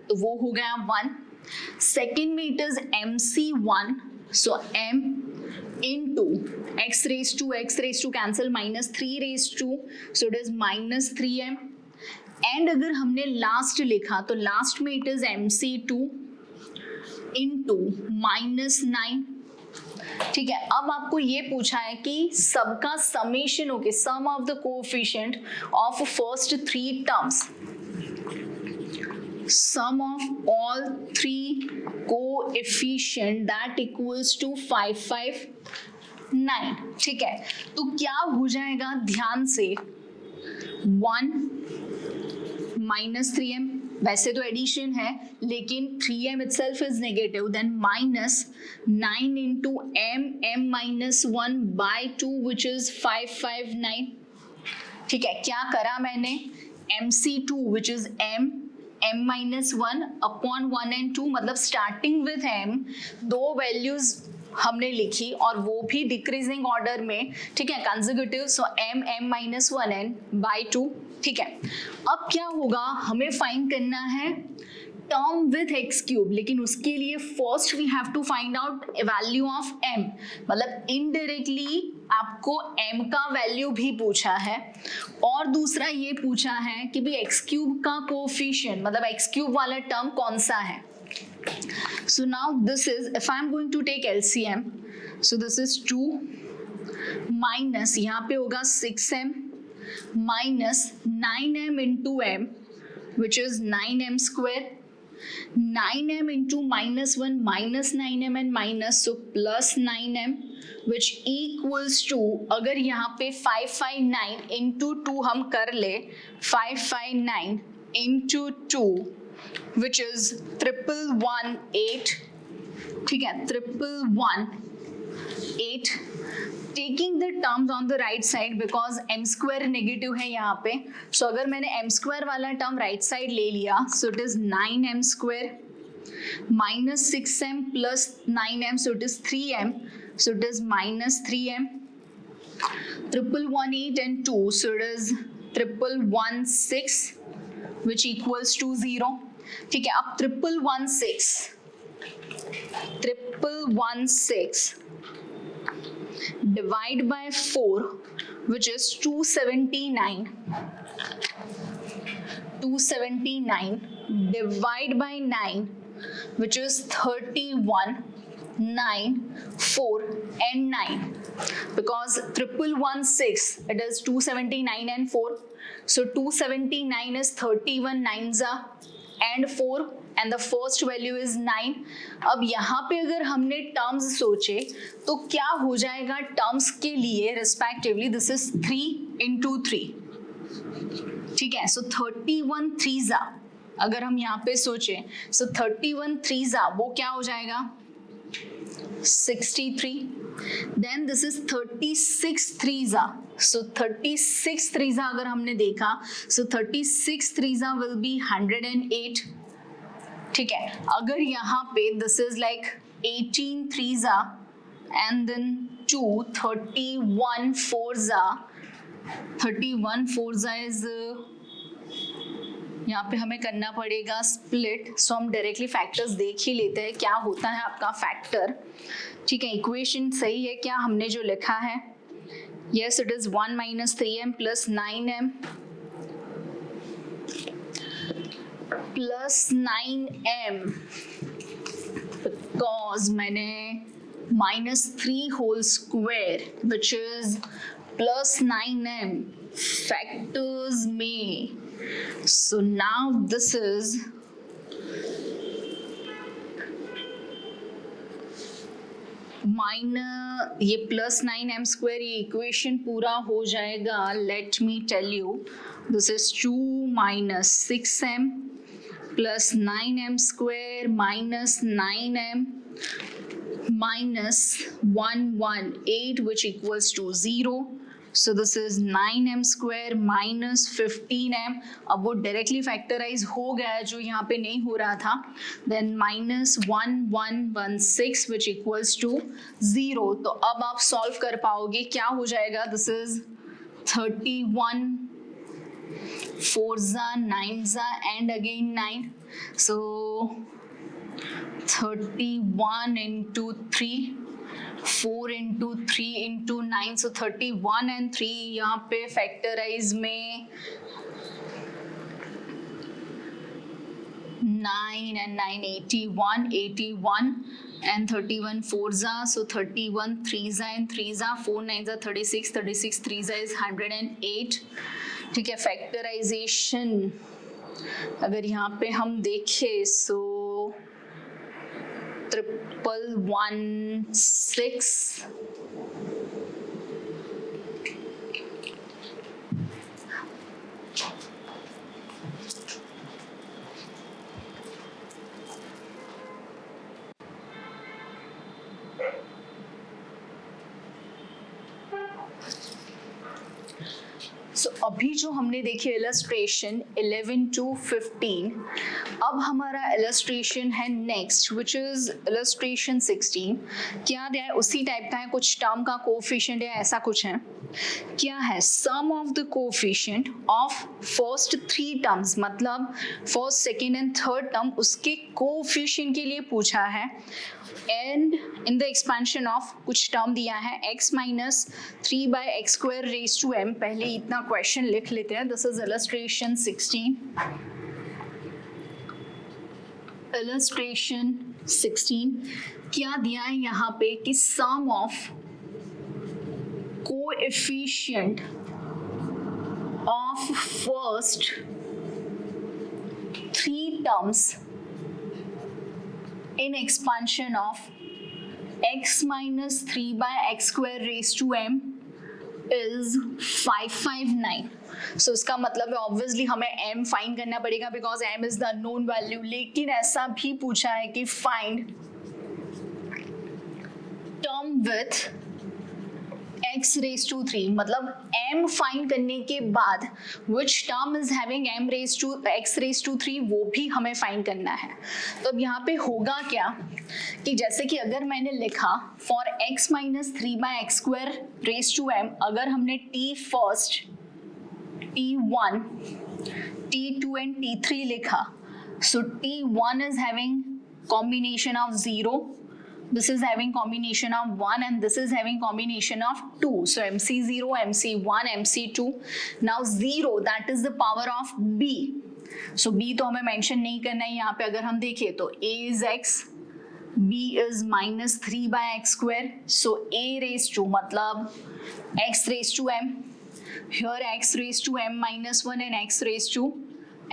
तो वो हो गया 1। सेकेंड में it is MC1, so m into x raised to cancel, minus 3 raised to, so it is minus 3m, and अगर हमने लास्ट लिखा तो लास्ट में it is MC2 into minus 9, ठीक है। अब आपको ये पूछा है कि सबका समेशन होके sum of the coefficient of first three terms, sum of all three coefficient that equals to 559, ठीक है। तो क्या हो जाएगा, ध्यान से 1 minus 3m वैसे तो एडिशन है लेकिन 3m itself is negative, then minus 9 into m minus 1 by 2 which is 559. ठीक है, क्या करा मैंने, mc2 which is m minus 1 upon 1 and 2, मतलब स्टार्टिंग विथ m दो वैल्यूज हमने लिखी और वो भी डिक्रीजिंग ऑर्डर में, ठीक है, consecutive, so m minus 1n by 2. ठीक है, अब क्या होगा, हमें फाइंड करना है टर्म विथ एक्स क्यूब, लेकिन उसके लिए first we have to find out value of m, मतलब इनडायरेक्टली आपको m का वैल्यू भी पूछा है और दूसरा ये पूछा है कि भी एक्स क्यूब का कोएफिशिएंट, मतलब एक्स क्यूब वाला टर्म कौन सा है. So now this is, if I am going to take LCM, so this is 2 minus, यहाँ पे होगा 6m minus 9m into m which is 9m square, 9m into minus 1 minus 9m and minus, so plus 9m which equals to, अगर यहाँ पे 559 into 2 हम कर ले, 559 into 2 which is 1118, ठीक है, 1118, taking the terms on the right side because m square negative है यहाँ पे, so अगर मैंने m square वाला term right side ले लिया, so it is 9m square minus 6m plus 9m, so it is 3m, so it is minus 3m, 1118 and 2, so it is 1116 which equals to 0. ठीक है, अब 1116 divide by 4 which is 279 divide by 9 which is 31 9 4 and 9, because 1116 it is 279 and 4, so 279 is 31 9s and 4 and the first value is 9. अब यहाँ पे अगर हमने terms सोचे तो क्या हो जाएगा, टर्म्स के लिए रिस्पेक्टिवली दिस इज 3 into 3, ठीक है, सो 31 3s अगर हम यहाँ पे सोचे, सो 31 3s वो क्या हो जाएगा 63, then this is 36 3s, so 36 3s अगर हमने देखा, so 36 3s will be 108, ठीक है, अगर यहाँ पे this is like 18 3s and then 2 31 4s is यहाँ पे हमें करना पड़ेगा स्प्लिट, सो हम डायरेक्टली फैक्टर्स देख ही लेते हैं क्या होता है आपका फैक्टर. ठीक है, इक्वेशन सही है क्या हमने जो लिखा है, yes it is 1 minus 3m plus 9m plus 9m, because मैंने -3 whole square which is plus 9m factors में, so now this is minus ये प्लस 9m स्क्वायर, ये इक्वेशन पूरा हो जाएगा. Let me tell you, this is 2 minus 6m plus 9m square minus 9m minus 118 which equals to 0. So this is 9m square minus 15m. अब वो directly factorise हो गया है जो यहाँ पे नहीं हो रहा था. Then minus 1116 which equals to 0. तो अब आप सॉल्व कर पाओगे, क्या हो जाएगा, this is 31 4s 9s and again 9. So 31 into 3, 4 into 3 into 9, so 31 and 3 यहाँ पे फैक्टराइज में 9 and 9 81 and 31 4s, so 31 3s and 3s, 4 9s 36, 36 3s is 108. ठीक है, फैक्टराइजेशन अगर यहाँ पे हम देखें सो 1116 1116 सो अभी जो हमने देखी इलस्ट्रेशन 11 to 15, अब हमारा इलस्ट्रेशन है नेक्स्ट विच इज इलस्ट्रेशन 16। क्या दिया है? उसी टाइप का है, कुछ टर्म का कोएफिशिएंट है, ऐसा कुछ है। क्या है? Sum of the coefficient of first 3 terms, मतलब first second and third term, उसके कोएफिशिएंट के लिए पूछा है। And in the expansion of कुछ टर्म दिया है x minus 3/x² raise to m। पहले इतना क्वेश्चन लिख लेते हैं। This is illustration 16। इलस्ट्रेशन 16 क्या दिया है यहाँ पे कि sum of coefficient of first 3 terms in expansion of x minus 3/x² raised to m is 559। So इसका मतलब है ऑब्वियसली हमें m फाइंड करना पड़ेगा because m is the known value. लेकिन ऐसा भी पूछा है कि find term with x raised to 3, मतलब m फाइंड करने के बाद which term is having m raised to x raised to 3 वो भी हमें फाइंड करना है। तो अब यहाँ पे होगा क्या कि जैसे कि अगर मैंने लिखा for x minus 3/x² raised to m, अगर हमने t first, t1, t2 and t3 लिखा, so t1 is having combination of 0, this is having combination of 1 and this is having combination of 2, so mc0, mc1, mc2। now 0 that is the power of b, so b तो हमें mention नहीं करना है यहाँ पे। अगर हम देखें तो a is x, b is minus 3/x², so a raised to मतलब x raised to m, here x raised to m minus 1 and x raised to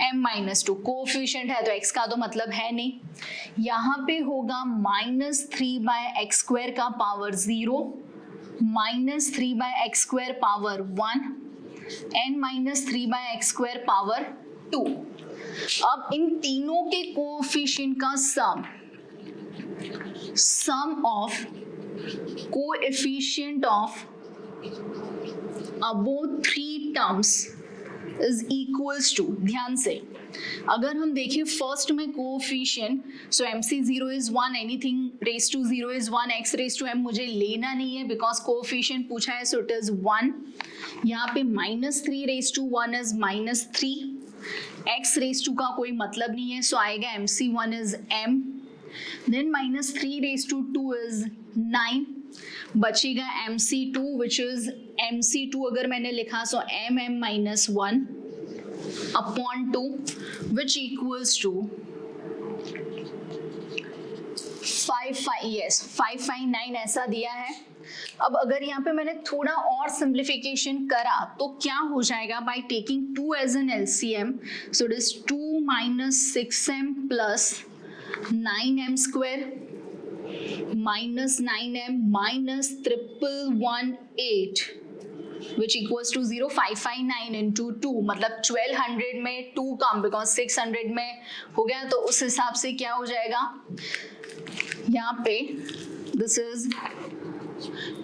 m minus 2। Coefficient है तो x का तो मतलब है नहीं। यहाँ पे होगा minus 3/x² का power 0, minus 3/x² power 1 and minus 3/x² power 2। अब इन तीनों के कोएफिशिएंट का sum of coefficient of above 3 terms is equals to, ध्यान से अगर हम देखें फर्स्ट में coefficient, so mc0 is 1, anything raise to 0 is 1, x raise to m मुझे लेना नहीं है बिकॉज कोएफिशिएंट पूछा है, सो इट इज 1। यहाँ पे -3 raise to 1 is -3, x raise to का कोई मतलब नहीं है, सो आएगा mc1 is m, then -3 raise to 2 is 9, बचेगा mc2 which is mc2 अगर मैंने लिखा सो mm minus 1 upon 2 which equals to 559 ऐसा दिया है। अब अगर यहाँ पे मैंने थोड़ा और सिंप्लीफिकेशन करा तो क्या हो जाएगा, by taking 2 as an LCM, so it is 2 minus 6m plus 9m² minus 9m minus 1118 which equals to 0। 559 into 2 मतलब 1200 में 2 कम बिकॉज 600 में हो गया, तो उस हिसाब से क्या हो जाएगा यहाँ पे, this is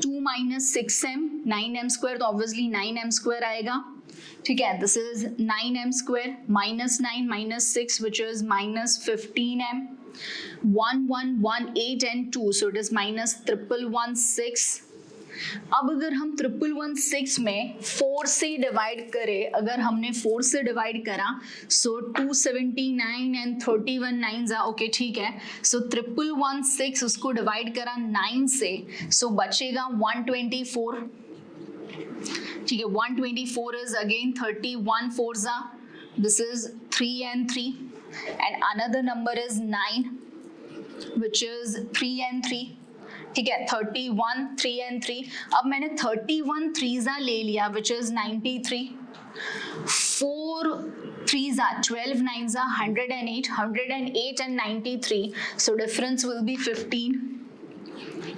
2 minus 6m 9m² तो ऑब्वियसली 9m² आएगा, ठीक है। This is 9m² minus 9 minus 6 which is minus 15m, 1118 and 2, so it is minus 1116। अब अगर हम 1116 में 4 से डिवाइड करें, अगर हमने 4 से डिवाइड करा सो 279 एंड 31 9 ओके, ठीक है। सो 1116 उसको डिवाइड करा 9 से, सो बचेगा 124, ठीक है। 124 is again 31 4s, this is 3 and 3 and another number is 9 which is 3 and 3, ठीक है। 31 3 and 3, अब मैंने 31 3s ले लिया which is 93, 4 3s 12 9s 108, 108 and 93, so difference will be 15,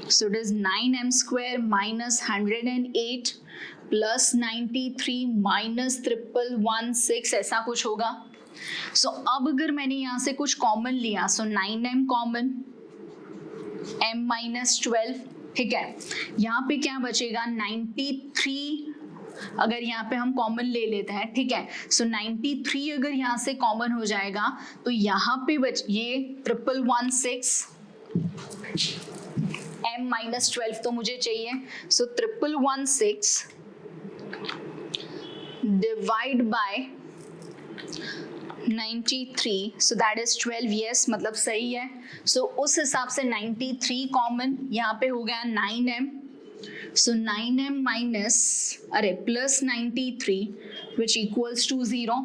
so it is 9m² minus 108 plus 93 minus 1116 ऐसा कुछ होगा। सो अब अगर मैंने यहाँ से कुछ कॉमन लिया सो 9m कॉमन, m minus 12, ठीक है। यहाँ पे क्या बचेगा 93 अगर यहाँ पे हम कॉमन ले लेते हैं, ठीक है, सो 93 अगर यहाँ से कॉमन हो जाएगा तो यहाँ पे बच ये 1116 m माइनस 12 तो मुझे चाहिए, सो 1116 divide by 93, so that is 12, yes मतलब सही है। सो उस हिसाब से 93 कॉमन, यहाँ पे हो गया 9m, so 9m minus plus 93 which equals to 0।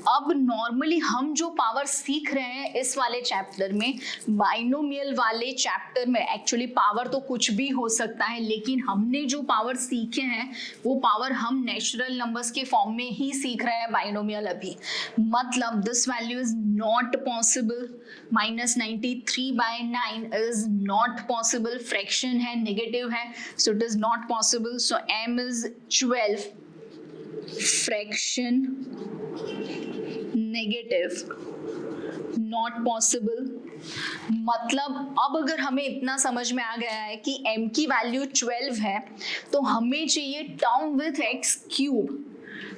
अब नॉर्मली हम जो पावर सीख रहे हैं इस वाले चैप्टर में, बाइनोमियल वाले चैप्टर में, एक्चुअली पावर तो कुछ भी हो सकता है, लेकिन हमने जो पावर सीखे हैं वो पावर हम नेचुरल नंबर्स के फॉर्म में ही सीख रहे हैं बाइनोमियल अभी। मतलब this value is not possible, minus 93/9 is not possible, fraction है, नेगेटिव है, सो it is not possible. So m is 12, fraction negative, not possible. मतलब अब अगर हमें इतना समझ में आ गया है कि m की वैल्यू 12 है तो हमें चाहिए टर्म विथ x क्यूब,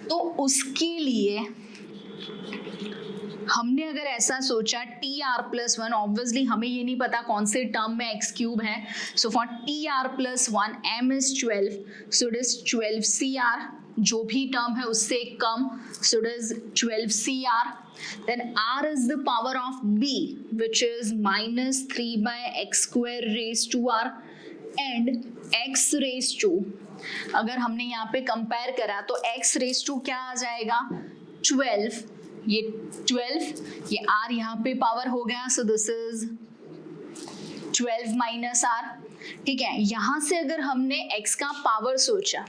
तो उसके लिए हमने अगर ऐसा सोचा tr+1, ऑब्वियसली हमें ये नहीं पता कौन से टर्म में x क्यूब है, so for tr+1 m is 12, so it is 12cr, जो भी टर्म है उससे कम, so it is 12cr, then r is the power of b which is minus 3/x square raised to r and x raised to, अगर हमने यहाँ पे compare करा तो x raised to क्या आ जाएगा 12, ये 12, ये r यहाँ पे पावर हो गया, so this is 12 minus r, ठीक है। यहाँ से अगर हमने x का पावर सोचा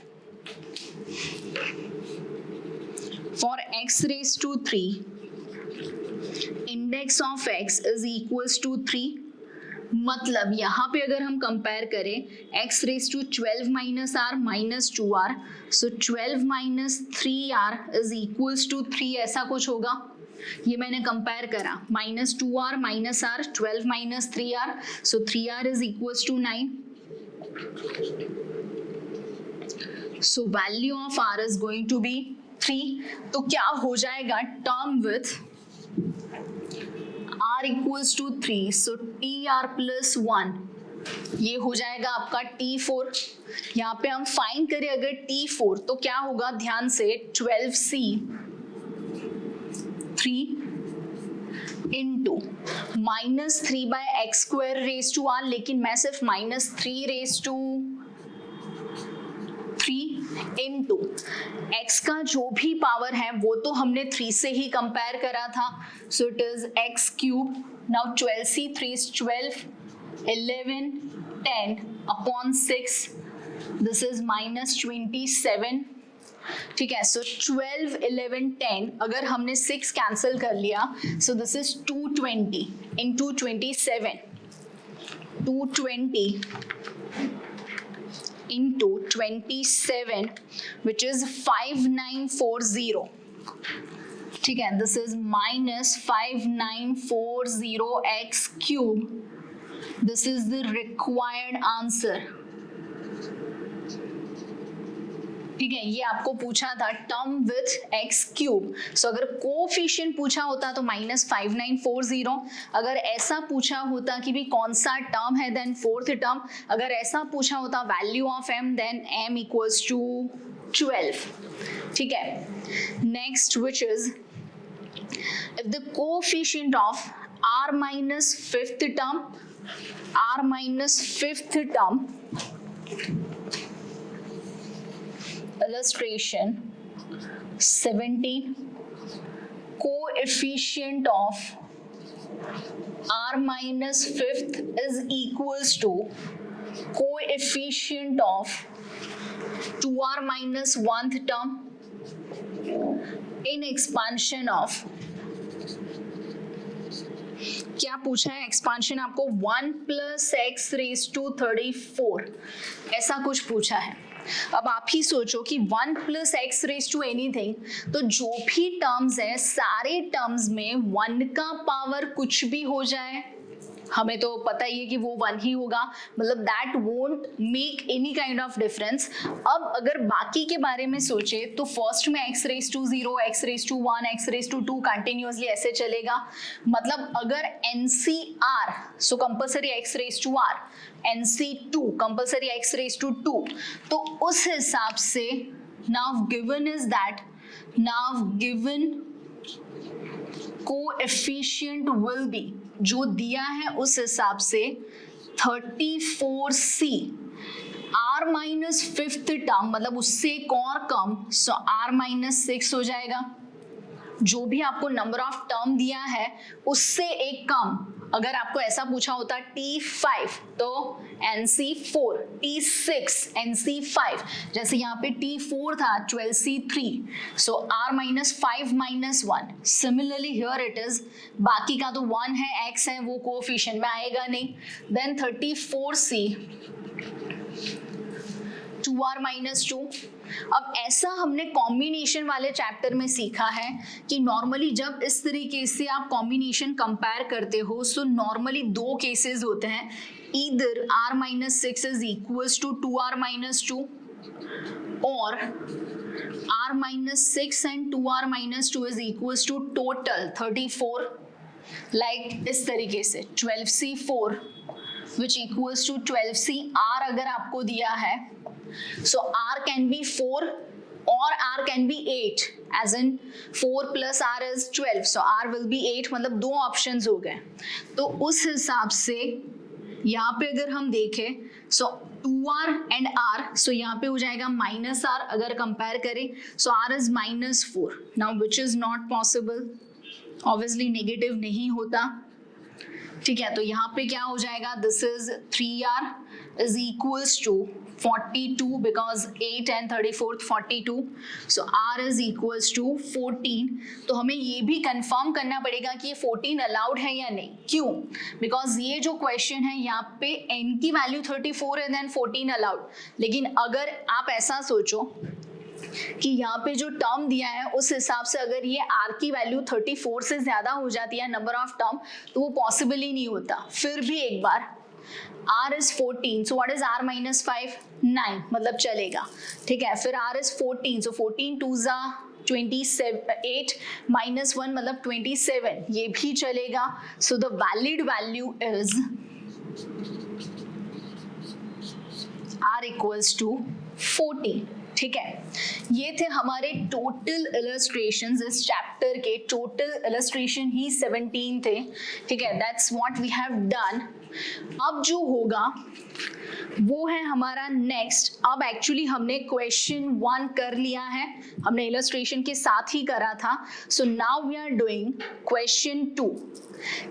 for x raised to 3, index of x is equals to 3, मतलब यहाँ पे अगर हम कंपेयर करें x raised to 12 minus r minus 2r, so 12 minus 3r is equals to 3, ऐसा कुछ होगा। ये मैंने कंपेयर करा, minus 2r minus r, 12 minus 3r, so 3r is equals to 9, so value of r is going to be 3। तो क्या हो जाएगा term with r equals to 3, so tr+1, ये हो जाएगा आपका t4। यहाँ पे हम फाइंड करें अगर t4 तो क्या होगा, ध्यान से 12c 3 into minus 3/x square raise to r, लेकिन मैं सिर्फ minus 3 raise to 3 into x का जो भी पावर है वो तो हमने 3 से ही कंपेयर करा था, सो it is x cube. Now 12c 3 is 12, 11 10 upon 6, this is minus 27, ठीक है। सो 12 11 10, अगर हमने 6 कैंसिल कर लिया, so this is 220 into 27, 220 into 27 which is 5940, ठीक है, this is minus 5940x cube, this is the required answer, ठीक है। ये आपको पूछा था टर्म विथ x क्यूब, सो अगर कोफिशिएंट पूछा होता तो माइनस 5940, अगर ऐसा पूछा होता कि भी कौन सा टर्म है देन फोर्थ टर्म, अगर ऐसा पूछा होता value of m then m equals to 12, ठीक है। Next which is if the coefficient of r minus fifth term illustration 17, coefficient of r minus fifth is equals to coefficient of 2r minus 1th term in expansion of, क्या पूछा है expansion आपको 1 plus x raised to 34, ऐसा कुछ पूछा है। अब आप ही सोचो कि 1 plus x raised to anything, तो जो भी टर्म्स है सारे टर्म्स में 1 का पावर कुछ भी हो जाए, हमें तो पता ही है कि वो 1 ही होगा, मतलब that won't make any kind of difference. अब अगर बाकी के बारे में सोचे तो फर्स्ट में x raise to 0, x raise to 1, x raise to 2 continuously ऐसे चलेगा। मतलब अगर NCR so compulsory x raise to r, NC2 compulsory x raise to 2, तो उस हिसाब से now given is that, now given coefficient will be, जो दिया है उस हिसाब से 34C r minus fifth term, मतलब उससे एक और कम, सो r माइनस 6 हो जाएगा। जो भी आपको नंबर ऑफ टर्म दिया है उससे एक कम, अगर आपको ऐसा पूछा होता T5 तो NC4, T6 NC5, जैसे यहाँ पे T4 था 12C3, so R minus 5 minus 1, similarly here it is, बाकी का तो 1 है, x है, वो कोएफिशिएंट में आएगा नहीं। Then 34C 2r minus 2। अब ऐसा हमने कॉम्बिनेशन वाले चैप्टर में सीखा है कि नॉर्मली जब इस तरीके से आप कॉम्बिनेशन कंपेयर करते हो, सो नॉर्मली दो केसेस होते हैं, either r minus 6 is equals to 2r minus 2 और r minus 6 and 2r minus 2 is equals to total 34, like इस तरीके से 12C4 which equals to 12C r अगर आपको दिया है, so r can be 4 or r can be 8, as in 4 plus r is 12, so r will be 8, मतलब दो options हो गए। तो उस हिसाब से यहाँ पे अगर हम देखें, so 2r and r, so यहाँ पे हो जाएगा माइनस r, अगर कंपेयर करें so r is minus 4, now which is not possible, obviously negative नहीं होता, ठीक है। तो यहाँ पे क्या हो जाएगा, this is 3r is equals to 42 because 8 and 34 42, so r is equals to 14। तो हमें ये भी कंफर्म करना पड़ेगा कि ये 14 अलाउड है या नहीं, क्यों, बिकॉज ये जो क्वेश्चन है यहाँ पे n की वैल्यू 34 है देन 14 अलाउड, लेकिन अगर आप ऐसा सोचो कि यहाँ पे जो टर्म दिया है उस हिसाब से अगर ये r की वैल्यू 34 से ज्यादा हो जाती है नंबर ऑफ टर्म, तो वो पॉसिबल ही नहीं होता। फिर भी एक बार r is 14, so what is r minus 5? 9, मतलब चलेगा, ठीक है। फिर r is 14, so 14 2s are 28 minus 1 मतलब 27, ये भी चलेगा। so the valid value is r equals to 14, ठीक है। ये थे हमारे टोटल इलस्ट्रेशंस इस चैप्टर के, टोटल इलस्ट्रेशन ही 17 थे, ठीक है। That's what we have done. अब जो होगा वो है हमारा नेक्स्ट। अब एक्चुअली हमने क्वेश्चन 1 कर लिया है, हमने इलस्ट्रेशन के साथ ही करा था। So now we are doing question 2।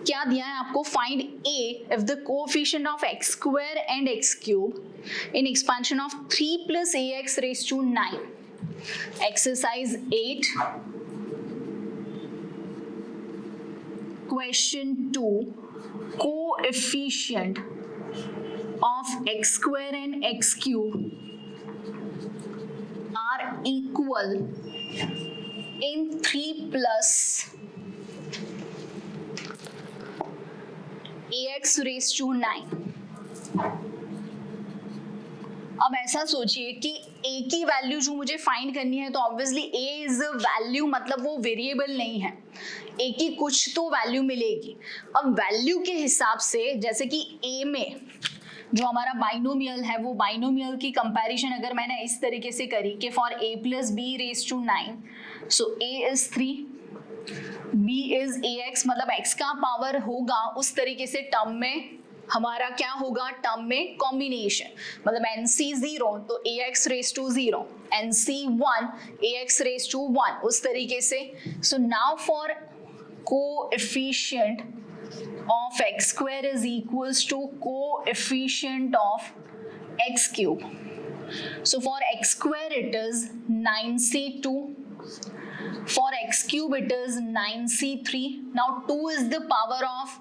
क्या दिया है आपको, find a if the coefficient of x square and x cube in expansion of 3 plus ax raised to 9. Exercise 8. Question 2. Coefficient of x square and x cube are equal in 3 plus ax raised to 9. अब ऐसा सोचिए कि a की value जो मुझे find करनी है, तो obviously a is a value, मतलब वो वेरिएबल नहीं है, a की कुछ तो वैल्यू मिलेगी। अब वैल्यू के हिसाब से, जैसे कि a में जो हमारा बाइनोमियल है, वो बाइनोमियल की कंपैरिजन अगर मैंने इस तरीके से करी कि for a plus B raise to 9, सो a is 3, b is ax, मतलब x का पावर होगा उस तरीके से टर्म में हमारा क्या होगा, टर्म में कॉम्बिनेशन, मतलब NC 0 तो ax raise to 0, NC 1 ax raise to 1, उस तरीके से। So now for coefficient of x square is equals to coefficient of x cube. So for x square it is 9c2, for x cube it is 9c3. Now 2 is the power of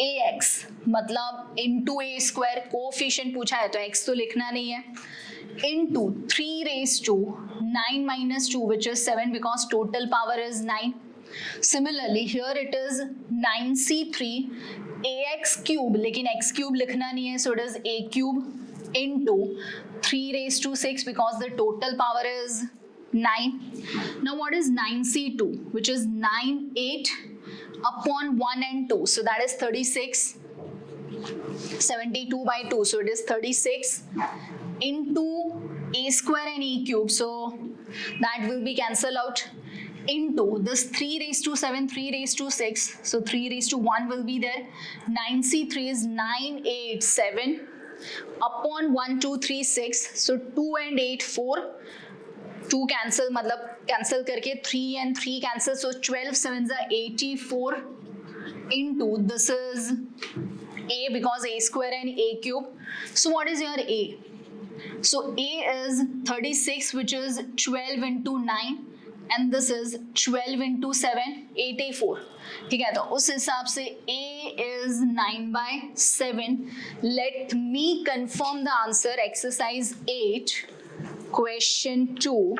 ax, मतलब into a square, coefficient पूछा है तो x तो लिखना नहीं है, into 3 raised to 9 minus 2 which is 7 because total power is 9. Similarly, here it is 9c3 ax cube, लेकिन x cube लिखना नहीं है, so it is a cube into 3 raised to 6 because the total power is 9. Now what is 9c2, which is 9 8 upon 1 and 2, so that is 36. 72 by 2, so it is 36 into a square and a cube, so that will be cancelled out, into this 3 raised to 7, 3 raised to 6, so 3 raised to 1 will be there. 9c3 is 9 8 7 upon 1 2 3 6, so 2 and 8 4, 2 cancel, मतलब cancel करके 3 and 3 cancel, so 12 7s are 84 into this is a because a square and a cube. So what is your a? So a is 36, which is 12 into 9, and this is 12 into 7, 84. ठीक है, तो उस हिसाब से a is 9 by 7. Let me confirm the answer. Exercise 8, question 2.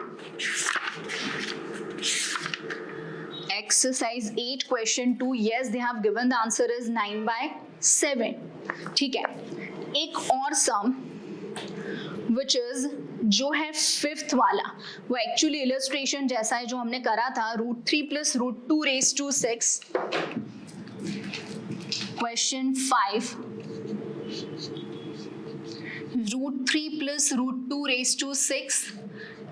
Exercise 8, question 2. Yes, they have given the answer is 9 by 7. ठीक है, एक और सम which is जो है 5th वाला, वो एक्चुअली इलस्ट्रेशन जैसा है जो हमने करा था, √3 plus √2 raised to 6. Question 5, √3 plus √2 raised to 6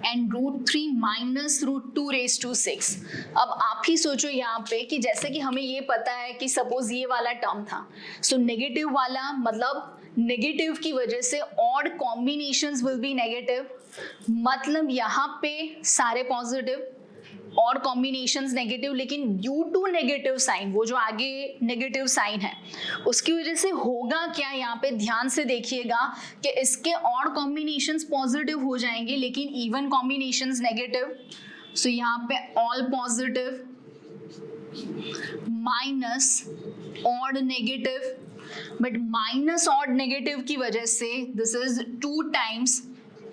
and √3 minus √2 raised to 6. अब आप ही सोचो यहाँ पे कि जैसे कि हमें ये पता है कि सपोज ये वाला टर्म था, सो नेगेटिव वाला मतलब नेगेटिव की वजह से odd combinations will be negative, मतलब यहाँ पे सारे पॉजिटिव, और कॉम्बिनेशंस नेगेटिव, लेकिन ड्यू टू नेगेटिव साइन, वो जो आगे नेगेटिव साइन है उसकी वजह से होगा क्या, यहाँ पे ध्यान से देखिएगा कि इसके ऑड कॉम्बिनेशंस पॉजिटिव हो जाएंगे लेकिन इवन कॉम्बिनेशंस नेगेटिव. सो यहाँ पे all positive minus odd negative, but minus odd negative की वजह से this is 2 times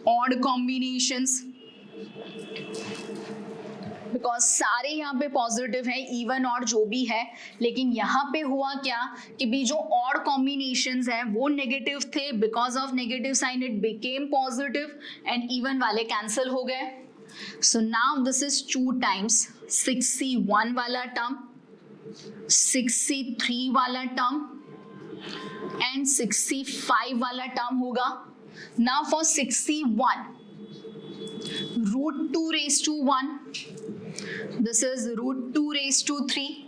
odd combinations, because सारे यहाँ पे पॉजिटिव है, इवन और जो भी है, लेकिन यहाँ पे हुआ क्या कि भी जो ऑड कॉम्बिनेशंस हैं वो नेगेटिव थे, because of negative sign it became positive and even वाले कैंसिल हो गए. So now this is 2 times 6c1 वाला टर्म, 6c3 वाला टर्म एंड 6c5 वाला टर्म होगा. Now for 6c1, √2 raised to 1, this is √2 raised to 3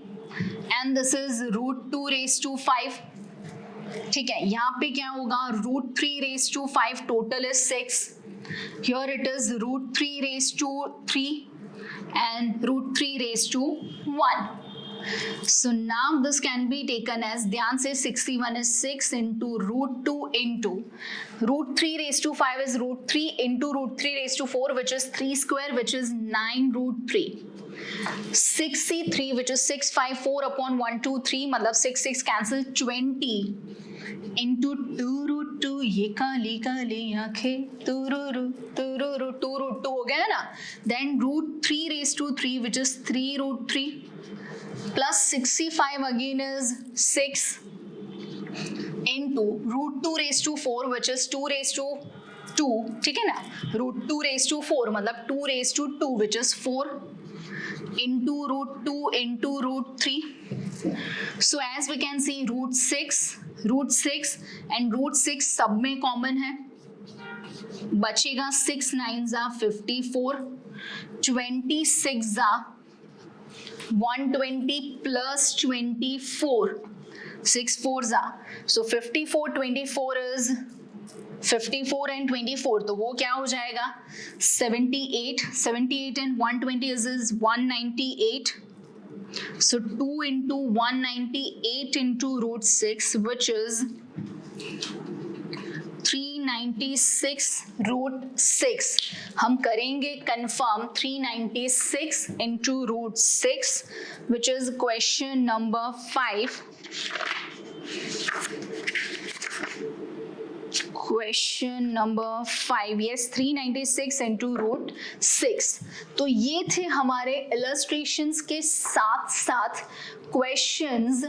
and this is √2 raised to 5. ठीक है, यहाँ पे क्या होगा, √3 raised to 5 total is 6. Here it is √3 raised to 3 and √3 raised to 1. So now this can be taken as, ध्यान से 61 is 6 into √2 into √3 raised to 5 is √3 into √3 raised to 4, which is 3 square, which is 9 √3. 6c3, which is 6 5 4 upon 1 2 3, मतलब 6 6 cancel, 20 into 2√2, ये काली काली आंखें, 2√2 हो गया ना. Then √3 raised to 3, which is 3 √3 plus 65 again is 6 into √2 raised to 4, which is 2 raised to 2. ठीक है ना, √2 raised to 4 मतलब 2 raised to 2, which is 4 into √2 into √3. So as we can see, √6 and √6 सब में कॉमन है, बचेगा 6 9s are 54, 26 are 120 plus 24, 6 4s are, so 54 24 is 54 and 24, तो वो क्या हो जाएगा 78 and 120 is 198. So 2 into 198 into √6, which is 396 √6. हम करेंगे confirm 396 into √6, which is question number 5. Question number 5, yes 396 into root 6। तो ये थे हमारे इलस्ट्रेशंस के साथ साथ क्वेश्चंस।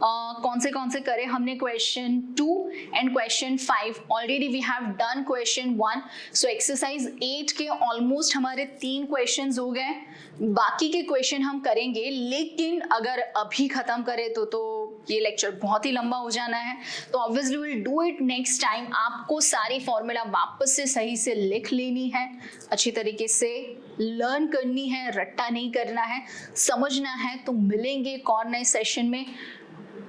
कौन से करे हमने? Question 2 and question 5 already we have done question 1। So exercise 8 के ऑलमोस्ट हमारे 3 क्वेश्चंस हो गए, बाकी के क्वेश्चन हम करेंगे, लेकिन अगर अभी खत्म करें तो ये लेक्चर बहुत ही लंबा हो जाना है। तो obviously will do it next time. आपको सारी फॉर्मूला वापस से सही से लिख लेनी है, अच्छी तरीके से लर्न करनी है, रट्टा नहीं करना है, समझना है। तो मिलेंगे एक और नए सेशन में,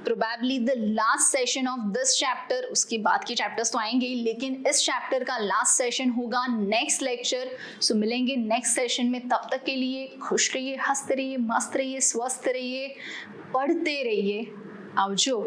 probably the last session of this chapter. उसके बाद के चैप्टर्स तो आएंगे ही, लेकिन इस चैप्टर का लास्ट सेशन होगा नेक्स्ट लेक्चर। सो मिलेंगे नेक्स्ट सेशन में, तब तक के लिए खुश रहिए, हंसते रहिए, मस्त रहिए, स्वस्थ रहिए, पढ़ते रहिए। आवजो।